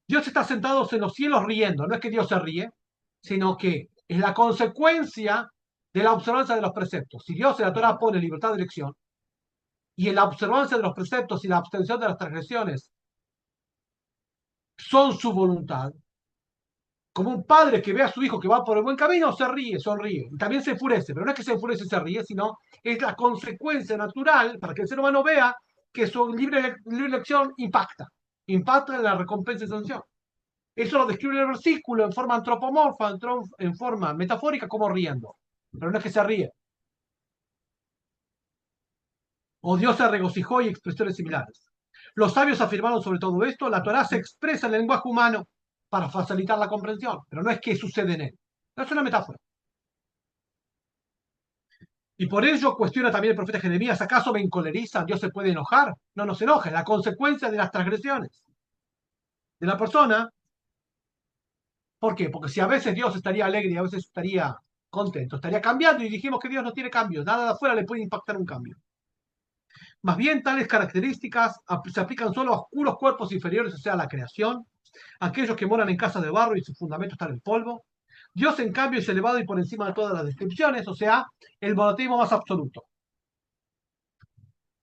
Dios está sentado en los cielos riendo. No es que Dios se ríe, sino que es la consecuencia de la observancia de los preceptos. Si Dios en la Torah pone libertad de elección y en la observancia de los preceptos y la abstención de las transgresiones son su voluntad, como un padre que ve a su hijo que va por el buen camino, se ríe, sonríe. Y también se enfurece, pero no es que se enfurece y se ríe, sino es la consecuencia natural para que el ser humano vea que su libre elección impacta en la recompensa y sanción. Eso lo describe el versículo en forma antropomorfa, en forma metafórica, como riendo. Pero no es que se ríe. O Dios se regocijó y expresiones similares. Los sabios afirmaron sobre todo esto, la Torah se expresa en el lenguaje humano para facilitar la comprensión, pero no es que sucede en él. No es una metáfora. Y por ello cuestiona también el profeta Jeremías, ¿acaso me encoleriza? ¿Dios se puede enojar? No nos enoja, es la consecuencia de las transgresiones de la persona. ¿Por qué? Porque si a veces Dios estaría alegre y a veces estaría contento, estaría cambiando y dijimos que Dios no tiene cambios, nada de afuera le puede impactar un cambio. Más bien, tales características se aplican solo a oscuros cuerpos inferiores, o sea, a la creación, aquellos que moran en casas de barro y sus fundamentos están en polvo. Dios, en cambio, es elevado y por encima de todas las descripciones, o sea, el monoteísmo más absoluto.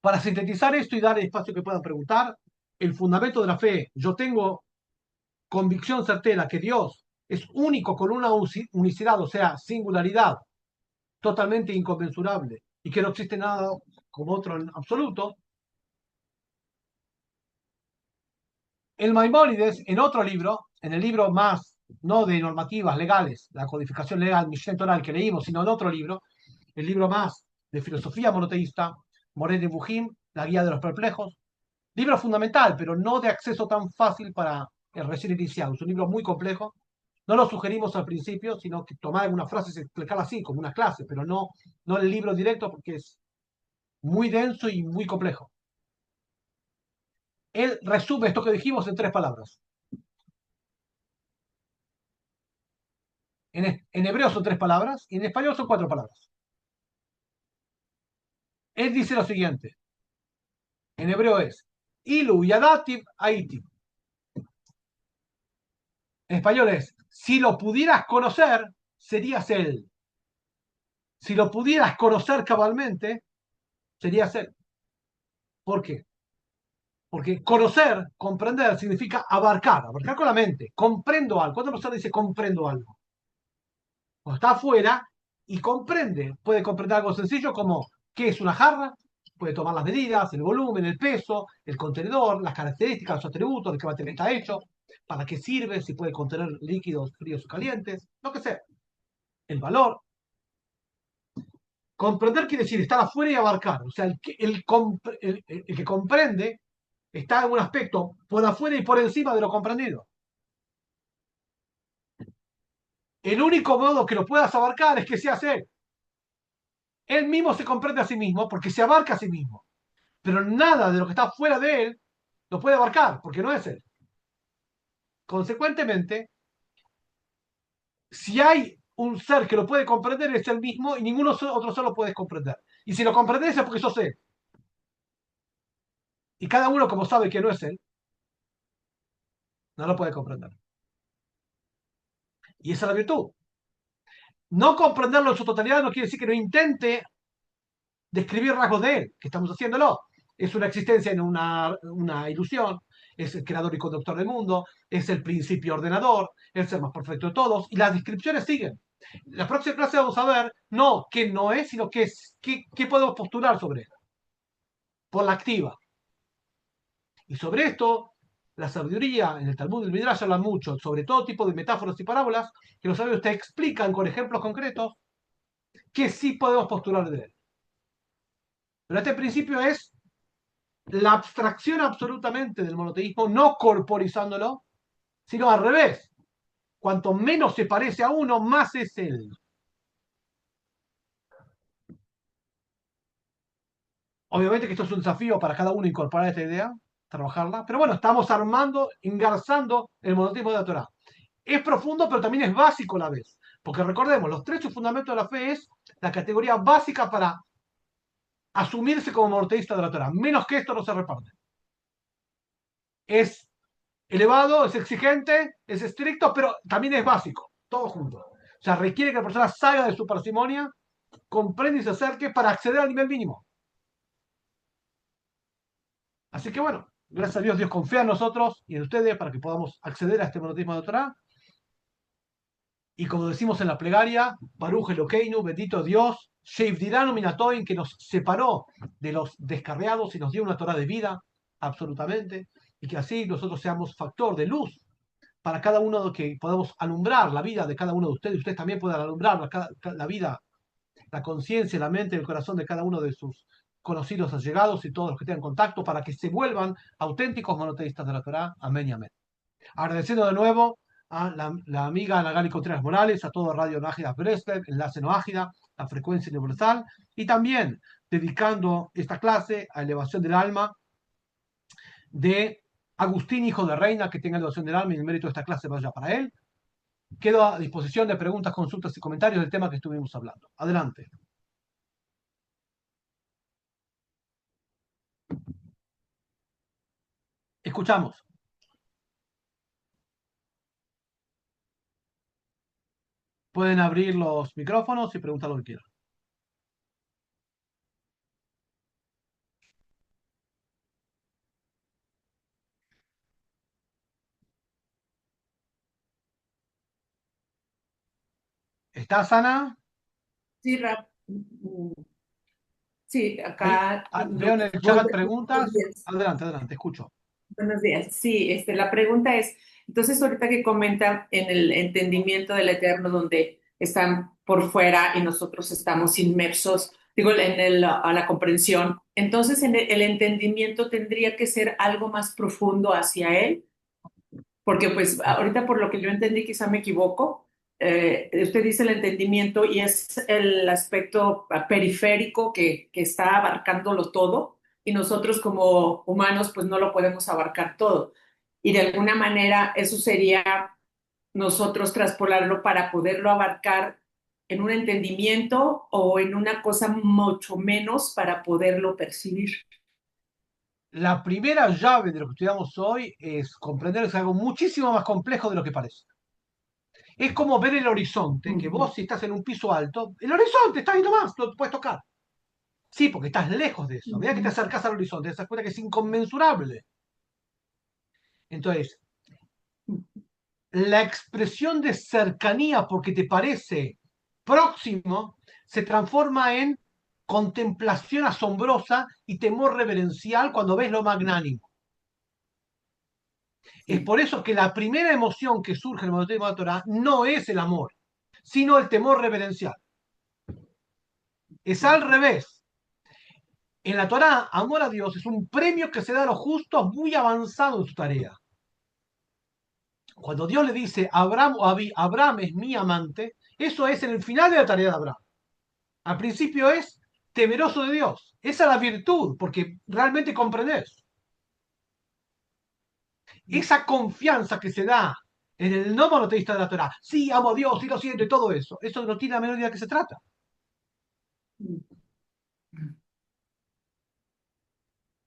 Para sintetizar esto y dar el espacio que puedan preguntar, el fundamento de la fe, yo tengo convicción certera que Dios es único con una unicidad, o sea, singularidad totalmente inconmensurable y que no existe nada como otro en absoluto. El Maimónides, en otro libro, en el libro más, no de normativas legales, la codificación legal, Mishneh Torah, que leímos, sino en otro libro, el libro más de filosofía monoteísta, Moreh Nevuchim, la guía de los perplejos, libro fundamental, pero no de acceso tan fácil para el recién iniciado. Es un libro muy complejo. No lo sugerimos al principio, sino que tomar algunas frases y explicarlas así, como una clase, pero no el libro directo porque es muy denso y muy complejo. Él resume esto que dijimos en 3 palabras. En hebreo son 3 palabras y en español son 4 palabras. Él dice lo siguiente. En hebreo es Ilu Yadativ Aiti. En español es, si lo pudieras conocer, serías él. Si lo pudieras conocer cabalmente, serías él. ¿Por qué? Porque conocer, comprender, significa abarcar con la mente. Comprendo algo. ¿Cuántas personas dice comprendo algo? Cuando está afuera y comprende, puede comprender algo sencillo como qué es una jarra, puede tomar las medidas, el volumen, el peso, el contenedor, las características, los atributos, de qué material está hecho, para qué sirve, si puede contener líquidos fríos o calientes, lo que sea, el valor. Comprender quiere decir estar afuera y abarcar. O sea, el que comprende está en un aspecto por afuera y por encima de lo comprendido. El único modo que lo puedas abarcar es que seas él. Él mismo se comprende a sí mismo porque se abarca a sí mismo. Pero nada de lo que está fuera de él lo puede abarcar porque no es él. Consecuentemente, si hay un ser que lo puede comprender, es él mismo y ninguno otro ser lo puede comprender. Y si lo comprendes es porque sos él. Y cada uno, como sabe que no es él, no lo puede comprender. Y esa es la virtud. No comprenderlo en su totalidad no quiere decir que no intente describir rasgos de él, que estamos haciéndolo. Es una existencia en una ilusión, es el creador y conductor del mundo, es el principio ordenador, el ser más perfecto de todos, y las descripciones siguen. La próxima clase vamos a ver, no qué no es, sino qué podemos postular sobre él, por la activa. Y sobre esto, la sabiduría en el Talmud y el Midrash hablan mucho, sobre todo tipo de metáforas y parábolas, que los sabios te explican con ejemplos concretos que sí podemos postular de él. Pero este principio es la abstracción absolutamente del monoteísmo, no corporizándolo, sino al revés. Cuanto menos se parece a uno, más es él. Obviamente que esto es un desafío para cada uno incorporar esta idea, trabajarla, pero bueno, estamos armando, engarzando el monoteísmo de la Torah. Es profundo, pero también es básico a la vez. Porque recordemos, los tres fundamentos de la fe es la categoría básica para asumirse como monoteísta de la Torah. Menos que esto no se reparte. Es elevado, es exigente, es estricto, pero también es básico, todo junto. O sea, requiere que la persona salga de su parsimonia, comprenda y se acerque para acceder al nivel mínimo. Así que bueno, gracias a Dios, Dios confía en nosotros y en ustedes para que podamos acceder a este monoteísmo de Torah. Y como decimos en la plegaria, Baruch Elokeinu, bendito Dios, Sheivdiranu Minatoin, que nos separó de los descarriados y nos dio una Torah de vida, absolutamente, y que así nosotros seamos factor de luz para cada uno, que podamos alumbrar la vida de cada uno de ustedes también puedan alumbrar la vida, la conciencia, la mente, el corazón de cada uno de sus conocidos, allegados y todos los que tengan contacto para que se vuelvan auténticos monoteístas de la Torah. Amén y amén. Agradeciendo de nuevo a la amiga Ana Gali Contreras Morales, a todo Radio Nájida Breslev, Enlace No Ágida, la frecuencia universal, y también dedicando esta clase a elevación del alma de Agustín, hijo de Reina, que tenga elevación del alma y el mérito de esta clase vaya para él. Quedo a disposición de preguntas, consultas y comentarios del tema que estuvimos hablando. Adelante. Escuchamos. Pueden abrir los micrófonos y preguntar lo que quieran. ¿Estás, Ana? Sí, sí, Ahí, acá veo en el chat preguntas. Adelante, adelante, escucho. Buenos días. Sí, la pregunta es, entonces ahorita que comenta en el entendimiento del Eterno, donde están por fuera y nosotros estamos inmersos, digo, a la comprensión, entonces el entendimiento tendría que ser algo más profundo hacia Él, porque pues ahorita por lo que yo entendí, quizá me equivoco, usted dice el entendimiento y es el aspecto periférico que está abarcándolo todo y nosotros como humanos pues no lo podemos abarcar todo. Y de alguna manera eso sería nosotros traspolarlo para poderlo abarcar en un entendimiento o en una cosa mucho menos para poderlo percibir. La primera llave de lo que estudiamos hoy es comprender que es algo muchísimo más complejo de lo que parece. Es como ver el horizonte, que Ujú. vos si estás en un piso alto, el horizonte está ahí nomás, lo puedes tocar. Sí, porque estás lejos de eso. A medida que te Ujú. acercas al horizonte, te das cuenta que es inconmensurable. Entonces, la expresión de cercanía porque te parece próximo se transforma en contemplación asombrosa y temor reverencial cuando ves lo magnánimo. Es Sí. por eso que la primera emoción que surge en el monoteísmo de la Torah no es el amor, sino el temor reverencial. Es al revés. En la Torá, amor a Dios es un premio que se da a los justos muy avanzado en su tarea. Cuando Dios le dice, Abraham, Abraham es mi amante, eso es en el final de la tarea de Abraham. Al principio es temeroso de Dios. Esa es la virtud, porque realmente comprendes. Esa confianza que se da en el no monoteísta de la Torah, sí, amo a Dios, sí lo siento y todo eso no tiene la menor idea de qué se trata.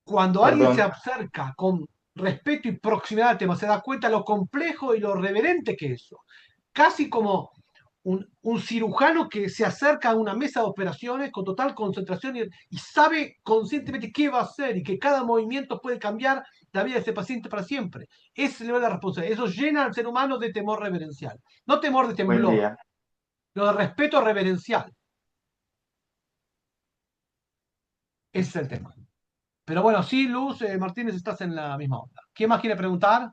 Cuando alguien se Perdón, acerca con respeto y proximidad al tema, se da cuenta de lo complejo y lo reverente que es eso. Casi como un cirujano que se acerca a una mesa de operaciones con total concentración y sabe conscientemente qué va a hacer y que cada movimiento puede cambiar la vida de ese paciente para siempre. Ese es el nivel de responsabilidad. Eso llena al ser humano de temor reverencial. No temor de buen temblor, día. lo de respeto reverencial. Ese es el tema. Pero bueno, sí, Luz Martínez, estás en la misma onda. ¿Quién más quiere preguntar?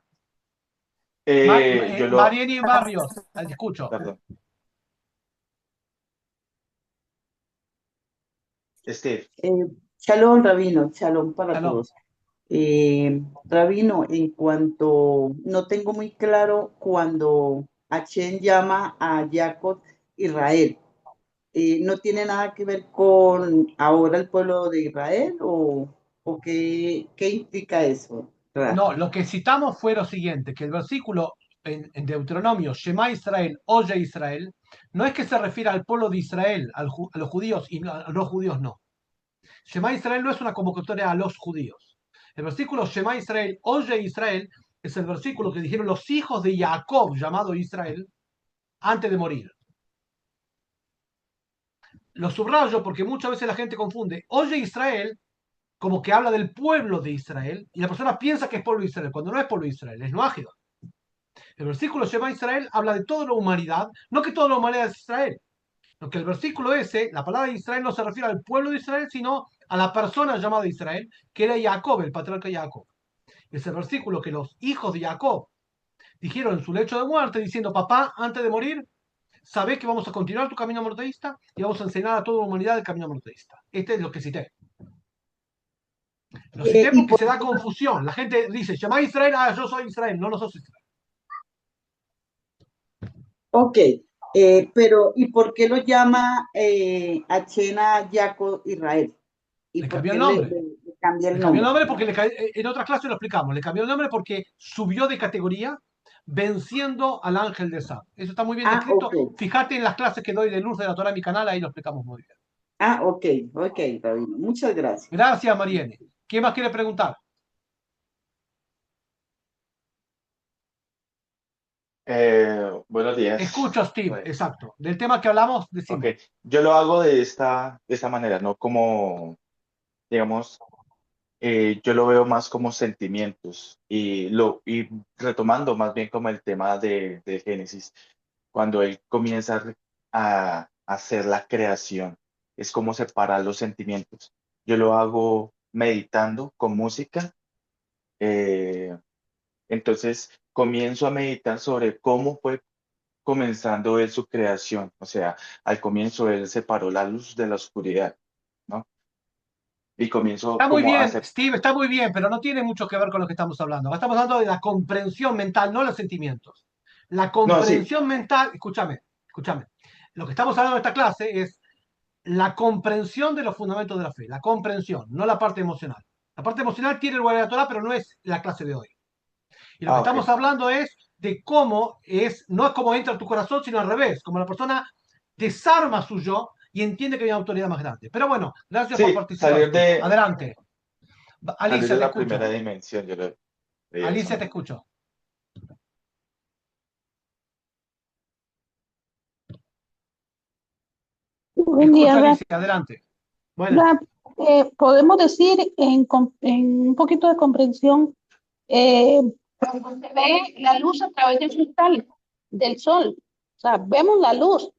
Yo lo, Marieni Barrios, te escucho. perdón, Steve, Eh, Shalom, Rabino, shalom para Salón. todos. Rabino, en cuanto, no tengo muy claro cuando Hashem llama a Jacob Israel, ¿no tiene nada que ver con ahora el pueblo de Israel o qué implica eso? No, lo que citamos fue lo siguiente, que el versículo en Deuteronomio, Shema Israel, oye Israel, no es que se refiere al pueblo de Israel, a los judíos y a los judíos no. Shema Israel no es una convocatoria a los judíos. El versículo Shema Israel, oye Israel, es el versículo que dijeron los hijos de Jacob, llamado Israel, antes de morir. Lo subrayo porque muchas veces la gente confunde, oye Israel, como que habla del pueblo de Israel, y la persona piensa que es pueblo de Israel, cuando no es pueblo de Israel, es Noágido. El versículo Shema Israel habla de toda la humanidad, no que toda la humanidad es Israel. Lo que el versículo ese, la palabra Israel no se refiere al pueblo de Israel, sino a la persona llamada Israel, que era Jacob, el patriarca Jacob. Es el versículo que los hijos de Jacob dijeron en su lecho de muerte, diciendo, papá, antes de morir, sabés que vamos a continuar tu camino monoteísta y vamos a enseñar a toda la humanidad el camino monoteísta. Este es lo que cité. Lo cité Y porque por, se da confusión. La gente dice, llama a Israel, ah, yo soy Israel. No, no sos Israel. ok, pero ¿y por qué lo llama Hashem a Jacob Israel? ¿Y Le por cambió el qué nombre. le cambia el Le cambió el nombre? nombre porque en otras clases lo explicamos. Le cambió el nombre porque subió de categoría venciendo al ángel de Sab. Eso está muy bien Ah, descrito. ok. Fíjate en las clases que doy de Luz de la Torah en mi canal, ahí lo explicamos muy bien. Ah, ok, ok, Rabino. Muchas gracias. Gracias, Mariene. ¿Quién más quiere preguntar? buenos días. Escucho, Steve, Bueno, exacto. Del tema que hablamos, ok, decime. yo lo hago de esta manera, no como, digamos, yo lo veo más como sentimientos y retomando más bien como el tema de Génesis, cuando él comienza a hacer la creación, es como separar los sentimientos. Yo lo hago meditando con música, eh, entonces comienzo a meditar sobre cómo fue comenzando él su creación, o sea, al comienzo él separó la luz de la oscuridad, ¿no? Y comienzo Está muy como a bien, hacer, Steve, está muy bien, pero no tiene mucho que ver con lo que estamos hablando. Estamos hablando de la comprensión mental, no los sentimientos. La no, sí, comprensión mental, escúchame. Lo que estamos hablando en esta clase es la comprensión de los fundamentos de la fe, la comprensión, no la parte emocional. La parte emocional tiene lugar en la Torah, pero no es la clase de hoy. Y lo que ok. estamos hablando es de cómo es, no es cómo entra tu corazón, sino al revés, como la persona desarma su yo y entiende que hay una autoridad más grande. Pero bueno, gracias por Sí, participar, Steve. Adelante. salir Alicia, de te la primera escucho. dimensión, yo lo veía de esa Alicia, te manera. escucho. Buen Escucho, día, Alicia, adelante. Buenas. Rap. Podemos decir en un poquito de comprensión, eh, cuando se ve la luz a través del cristal del sol. O sea, vemos la luz,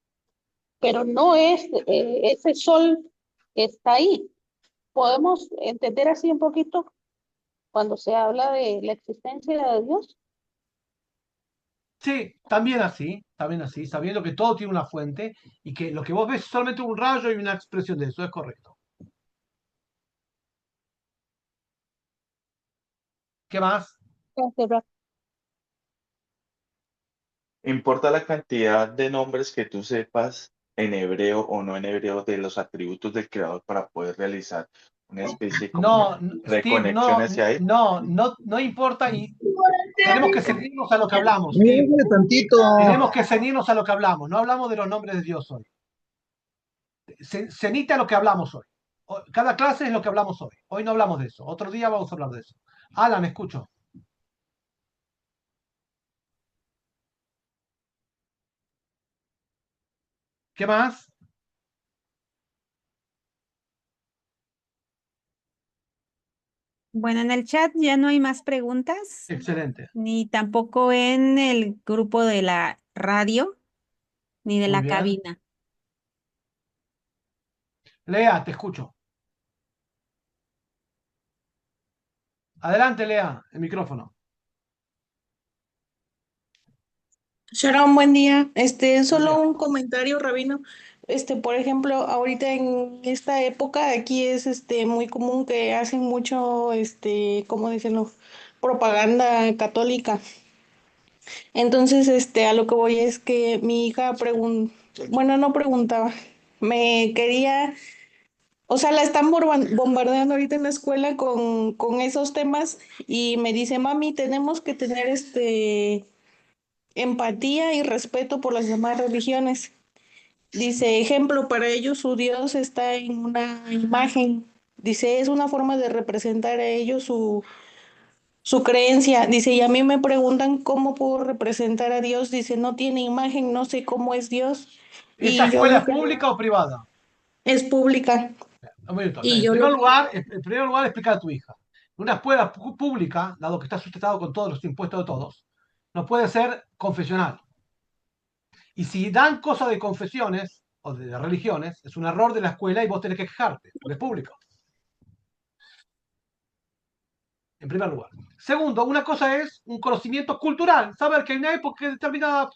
pero no es ese sol que está ahí. Podemos entender así un poquito cuando se habla de la existencia de Dios. Sí, también así, sabiendo que todo tiene una fuente y que lo que vos ves es solamente un rayo y una expresión de eso, es correcto. ¿Qué más? ¿Importa la cantidad de nombres que tú sepas en hebreo o no en hebreo de los atributos del creador para poder realizar una especie como No, Steve, reconexión hacia él? no importa y tenemos que ceñirnos a lo que hablamos, Steve. Mírale tantito. Tenemos que ceñirnos a lo que hablamos, no hablamos de los nombres de Dios hoy. Ceñite a lo que hablamos hoy. Cada clase es lo que hablamos hoy. Hoy no hablamos de eso. Otro día vamos a hablar de eso. Alan, escucho. ¿Qué más? Bueno, en el chat ya no hay más preguntas, Excelente. ni tampoco en el grupo de la radio, ni de Muy la bien. cabina. Lea, te escucho. Adelante, Lea, el micrófono. Sharon, buen día. Buen Solo día. un comentario, Rabino. Por ejemplo, ahorita en esta época aquí es muy común que hacen mucho, ¿cómo decirlo? Propaganda católica. Entonces, a lo que voy es que mi hija bueno, no preguntaba, me quería, o sea, la están bombardeando ahorita en la escuela con esos temas y me dice, mami, tenemos que tener empatía y respeto por las demás religiones. Dice, ejemplo, para ellos su Dios está en una imagen. Dice, es una forma de representar a ellos su creencia. Dice, y a mí me preguntan cómo puedo representar a Dios. Dice, no tiene imagen, no sé cómo es Dios. ¿Esa Y yo escuela lo es que pública o privada? es pública. Un minuto. Y yo lo En primer lugar, explica a tu hija. Una escuela pública, dado que está sustentado con todos los impuestos de todos, no puede ser confesional. Y si dan cosas de confesiones o de religiones, es un error de la escuela y vos tenés que quejarte, porque es público. En primer lugar. Segundo, una cosa es un conocimiento cultural, saber que en una época determinada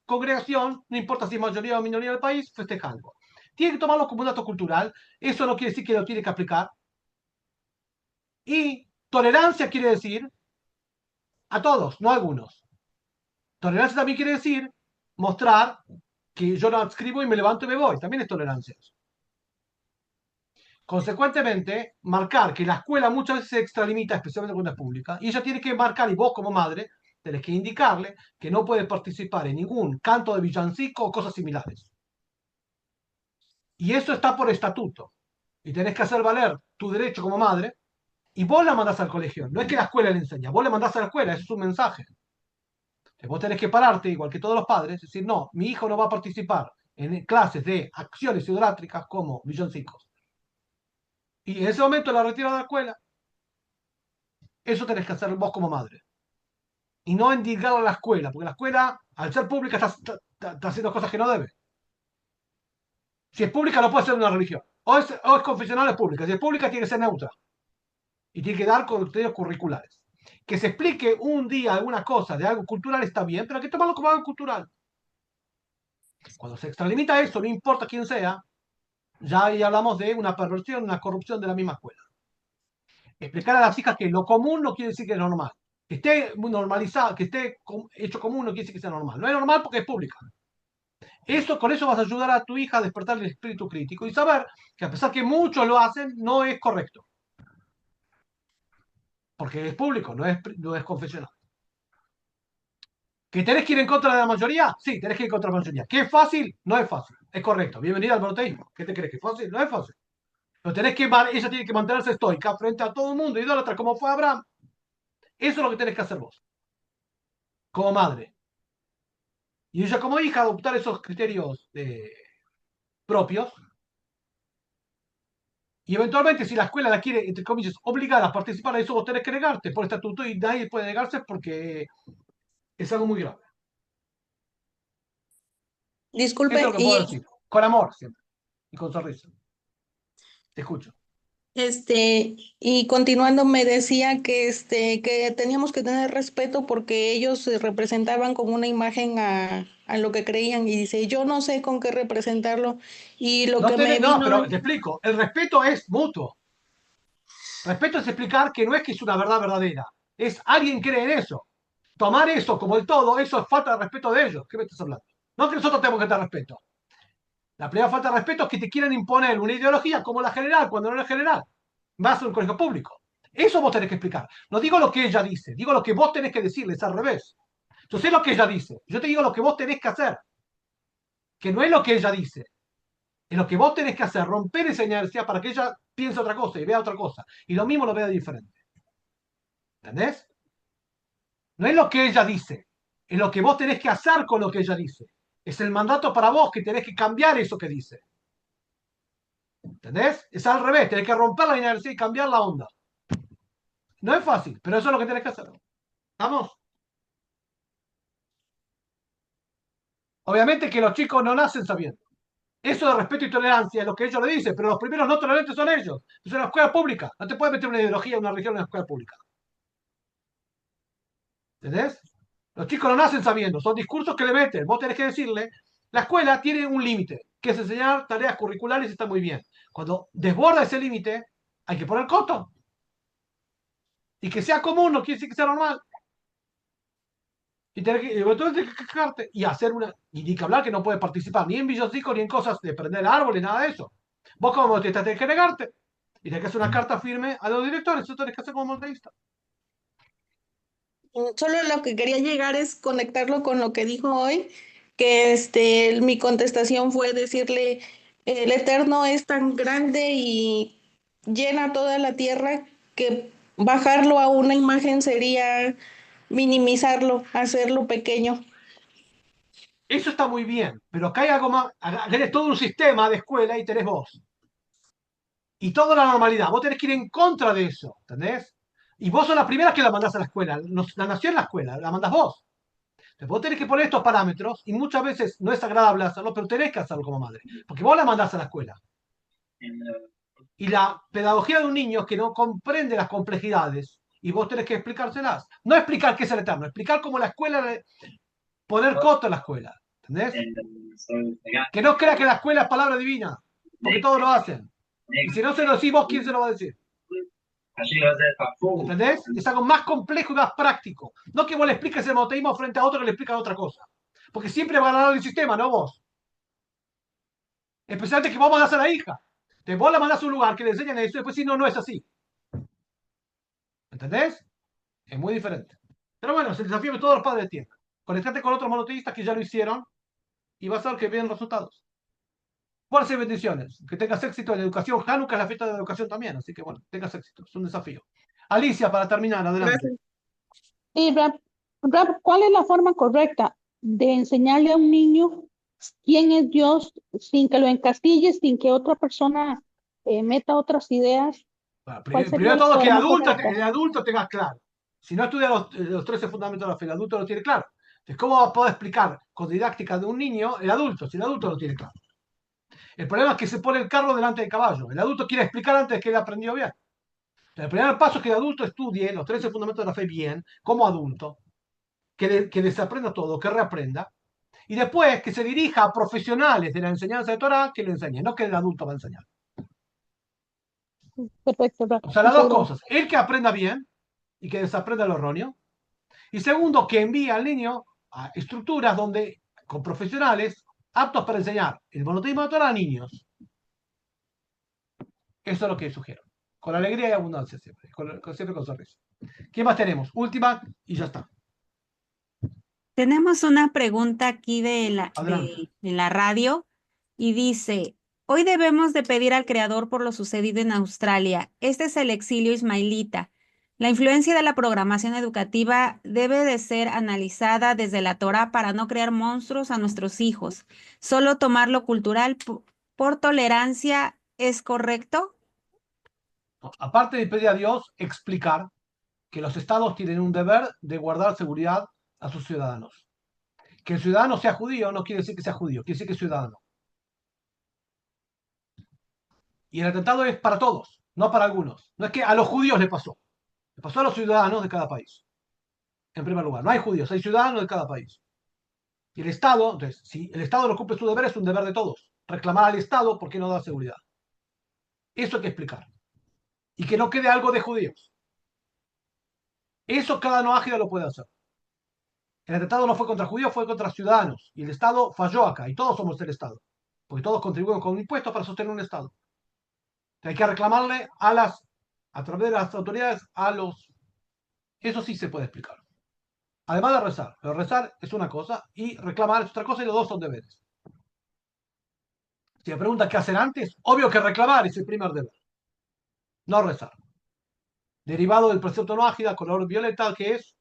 congregación, no importa si es mayoría o minoría del país, festeja algo. Tiene que tomarlo como un dato cultural, eso no quiere decir que lo tiene que aplicar. Y tolerancia quiere decir a todos, no a algunos. Tolerancia también quiere decir mostrar que yo no escribo y me levanto y me voy, también es tolerancia. Consecuentemente, marcar que la escuela muchas veces se extralimita, especialmente cuando es pública, y ella tiene que marcar, y vos como madre, tenés que indicarle que no puede participar en ningún canto de villancico o cosas similares. Y eso está por estatuto. Y tenés que hacer valer tu derecho como madre, y vos la mandás al colegio. No es que la escuela le enseña, vos le mandás a la escuela, eso es un mensaje. Vos tenés que pararte, igual que todos los padres, decir, no, mi hijo no va a participar en clases de acciones idolátricas como villancicos. Y en ese momento la retiro de la escuela. Eso tenés que hacer vos como madre. Y no indicarlo a la escuela, porque la escuela, al ser pública, está haciendo cosas que no debe. Si es pública, no puede ser una religión. O es confesional o es pública. Si es pública, tiene que ser neutra. Y tiene que dar contenidos curriculares. Que se explique un día alguna cosa de algo cultural está bien, pero hay que tomarlo como algo cultural. Cuando se extralimita eso, no importa quién sea, ya ahí hablamos de una perversión, una corrupción de la misma escuela. Explicar a las hijas que lo común no quiere decir que es normal. Que esté normalizado, que esté hecho común no quiere decir que sea normal. No es normal porque es pública. Con eso vas a ayudar a tu hija a despertar el espíritu crítico y saber que a pesar que muchos lo hacen, no es correcto. Porque es público, no es confesional. ¿Que tenés que ir en contra de la mayoría? Sí, tenés que ir en contra de la mayoría. ¿Que es fácil? No es fácil. Es correcto. Bienvenida al monoteísmo. ¿Qué te crees que es fácil? No es fácil. Pero ella tiene que mantenerse estoica frente a todo el mundo, idólatra, como fue Abraham. Eso es lo que tenés que hacer vos, como madre. Y ella como hija adoptar esos criterios propios. Y eventualmente, si la escuela la quiere, entre comillas, obligar a participar de eso, vos tenés que negarte por estatuto y nadie puede negarse porque es algo muy grave. Eso es disculpe, lo que puedo decir. Con amor, siempre. Y con sonrisa. Te escucho. Y continuando me decía que que teníamos que tener respeto porque ellos se representaban con una imagen a lo que creían, y dice, yo no sé con qué representarlo, y lo No, que me no, vino, pero te explico. El respeto es mutuo. Respeto es explicar que no es que es una verdad verdadera. Es alguien cree en eso. Tomar eso como el todo, eso es falta de respeto de ellos. ¿Qué me estás hablando? No que nosotros tenemos que tener respeto. La primera falta de respeto es que te quieran imponer una ideología como la general, cuando no es general. Vas a un colegio público. Eso vos tenés que explicar. No digo lo que ella dice, digo lo que vos tenés que decirles al revés. Yo sé lo que ella dice, yo te digo lo que vos tenés que hacer, que no es lo que ella dice, es lo que vos tenés que hacer, romper esa inercia para que ella piense otra cosa y vea otra cosa. Y lo mismo lo vea diferente. ¿Entendés? No es lo que ella dice, es lo que vos tenés que hacer con lo que ella dice. Es el mandato para vos que tenés que cambiar eso que dice. ¿Entendés? Es al revés, tenés que romper la inercia y cambiar la onda. No es fácil, pero eso es lo que tenés que hacer. ¿Vamos? Obviamente que los chicos no nacen sabiendo. Eso de respeto y tolerancia es lo que ellos le dicen, pero los primeros no tolerantes son ellos. Es una escuela pública. No te puedes meter una ideología, una religión en una escuela pública. ¿Entendés? Los chicos no nacen sabiendo, son discursos que le meten. Vos tenés que decirle, la escuela tiene un límite, que es enseñar tareas curriculares y está muy bien. Cuando desborda ese límite, hay que poner coto. Y que sea común no quiere decir que sea normal. Y entonces quejarte y hacer una. Y ni que hablar que no puedes participar ni en villancicos ni en cosas de prender árboles, nada de eso. Vos como te tenés que negarte. Y tenés que hacer una carta firme a los directores, eso tenés que hacer como monteísta. solo lo que quería llegar es conectarlo con lo que dijo hoy, que mi contestación fue decirle, el Eterno es tan grande y llena toda la tierra que bajarlo a una imagen sería minimizarlo, hacerlo pequeño. Eso está muy bien, pero acá hay algo más. Tenés todo un sistema de escuela y tenés vos. Y toda la normalidad. Vos tenés que ir en contra de eso, ¿entendés? Y vos sos la primera que la mandás a la escuela. La nació en la escuela, la mandás vos. Entonces vos tenés que poner estos parámetros y muchas veces no es agradable hacerlo, pero tenés que hacerlo como madre. Porque vos la mandás a la escuela. Y la pedagogía de un niño que no comprende las complejidades y vos tenés que explicárselas. No explicar qué es el eterno, explicar cómo la escuela, poner coto en la escuela. ¿Entendés? Que no crea que la escuela es palabra divina, porque todos lo hacen. Y si no se lo decís vos, ¿quién se lo va a decir? ¿Entendés? Es algo más complejo y más práctico. No que vos le expliques el monoteísmo frente a otro que le explica otra cosa. Porque siempre va a ganar el sistema, no vos. Especialmente que vos mandás a la hija. Entonces vos la mandás a un lugar que le enseñan eso y después si no, no es así. ¿Entendés? Es muy diferente. Pero bueno, es el desafío que todos los padres tienen. Conectarte con otros monoteístas que ya lo hicieron y vas a ver que vienen resultados. Fuerza y bendiciones. Que tengas éxito en la educación. Hanukkah es la fiesta de la educación también, así que bueno, tengas éxito. Es un desafío. Alicia, para terminar, adelante. Gracias. Y Rap, ¿cuál es la forma correcta de enseñarle a un niño quién es Dios sin que lo encastilles, sin que otra persona meta otras ideas? Bueno, ¿Cuál sería primero de la todo, que forma correcta? el adulto tenga claro. Si no estudia los 13 fundamentos de la fe, el adulto lo tiene claro. Entonces, ¿cómo va a poder explicar con didáctica de un niño el adulto, si el adulto lo tiene claro? El problema es que se pone el carro delante del caballo. El adulto quiere explicar antes que él aprendió bien. El primer paso es que el adulto estudie los 13 fundamentos de la fe bien, como adulto, que desaprenda todo, que reaprenda, y después que se dirija a profesionales de la enseñanza de Torah que le enseñen, no que el adulto va a enseñar. Perfecto, Rap. O sea, las Muchas dos gracias. cosas. Él que aprenda bien y que desaprenda lo erróneo. Y segundo, que envíe al niño a estructuras donde, con profesionales aptos para enseñar el monoteísmo de Torah a niños. Eso es lo que sugiero. Con alegría y abundancia siempre. Siempre con sonrisa. ¿Qué más tenemos? Última y ya está. Tenemos una pregunta aquí Adelante. de la radio y dice, hoy debemos de pedir al Creador por lo sucedido en Australia. Este es el exilio ismailita. La influencia de la programación educativa debe de ser analizada desde la Torá para no crear monstruos a nuestros hijos. Solo tomar lo cultural por tolerancia es correcto. Aparte de pedir a Dios, explicar que los estados tienen un deber de guardar seguridad a sus ciudadanos. Que el ciudadano sea judío no quiere decir que sea judío, quiere decir que es ciudadano. Y el atentado es para todos. no para algunos. No es que a los judíos le pasó a los ciudadanos de cada país. En primer lugar, no hay judíos, hay ciudadanos de cada país. Y el Estado, entonces, si el Estado no cumple su deber, es un deber de todos. Reclamar al Estado porque no da seguridad. Eso hay que explicar. Y que no quede algo de judíos. Eso cada noágida lo puede hacer. El atentado no fue contra judíos, fue contra ciudadanos. Y el Estado falló acá. Y todos somos el Estado. Porque todos contribuyen con impuestos para sostener un Estado. Hay que reclamarle a través de las autoridades, Eso sí se puede explicar. Además de rezar. Pero rezar es una cosa y reclamar es otra cosa y los dos son deberes. Si me pregunta qué hacer antes, obvio que reclamar es el primer deber. No rezar. Derivado del precepto no ágida, color violeta, que es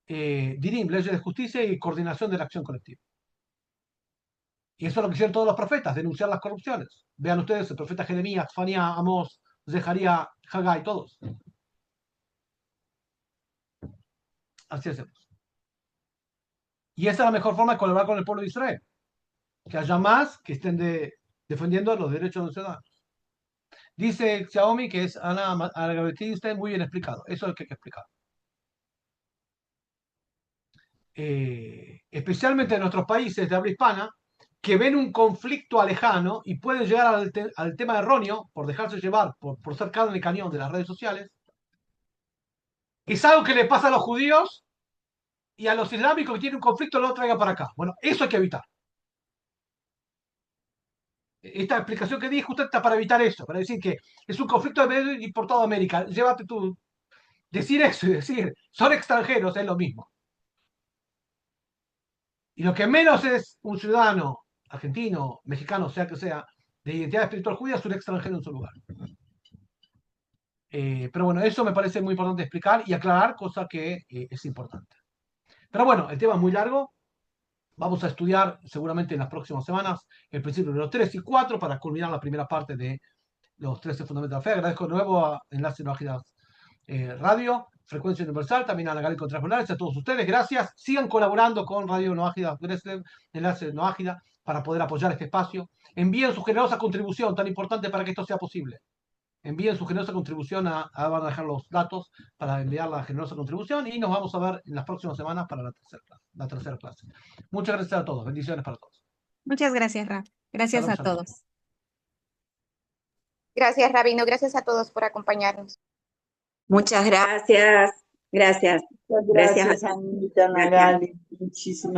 dirim, leyes de justicia y coordinación de la acción colectiva. Y eso es lo que hicieron todos los profetas, denunciar las corrupciones. Vean ustedes, el profeta Jeremías, Fanía, Amós, Zeharía, Haggai, todos. Así hacemos. Y esa es la mejor forma de colaborar con el pueblo de Israel. Que haya más que estén defendiendo los derechos de los ciudadanos. Dice Xiaomi que es Ana Agabetín, muy bien explicado. Eso es lo que hay que explicar. Especialmente en nuestros países de habla hispana, que ven un conflicto lejano y pueden llegar al tema erróneo por dejarse llevar, por ser carne de cañón de las redes sociales. Es algo que le pasa a los judíos y a los islámicos que tienen un conflicto lo traigan para acá. Bueno, eso hay que evitar. Esta explicación que di justo está para evitar eso, para decir que es un conflicto importado a América. Llévate tú. Decir eso y decir, son extranjeros, es lo mismo. Y lo que menos es un ciudadano argentino, mexicano, sea que sea, de identidad espiritual judía, es un extranjero en su lugar. Pero bueno, eso me parece muy importante explicar y aclarar, cosa que es importante. Pero bueno, el tema es muy largo. Vamos a estudiar seguramente en las próximas semanas el principio de los 3 y 4 para culminar la primera parte de los 13 fundamentos de la fe. Agradezco de nuevo a Enlace No Ágidas Radio, Frecuencia Universal, también a la Galería Transformales, a todos ustedes. Gracias. Sigan colaborando con Radio No Ágida, Enlace No Ágida, para poder apoyar este espacio. Envíen su generosa contribución, tan importante para que esto sea posible. Envíen su generosa contribución van a dejar los datos para enviar la generosa contribución y nos vamos a ver en las próximas semanas para la tercera clase. Muchas gracias a todos. Bendiciones para todos. Muchas gracias, Ra. Gracias a todos. Gracias, Rabino. Gracias a todos por acompañarnos. Muchas gracias. Gracias. Gracias, Gracias. Anita, Nagali. Muchísimas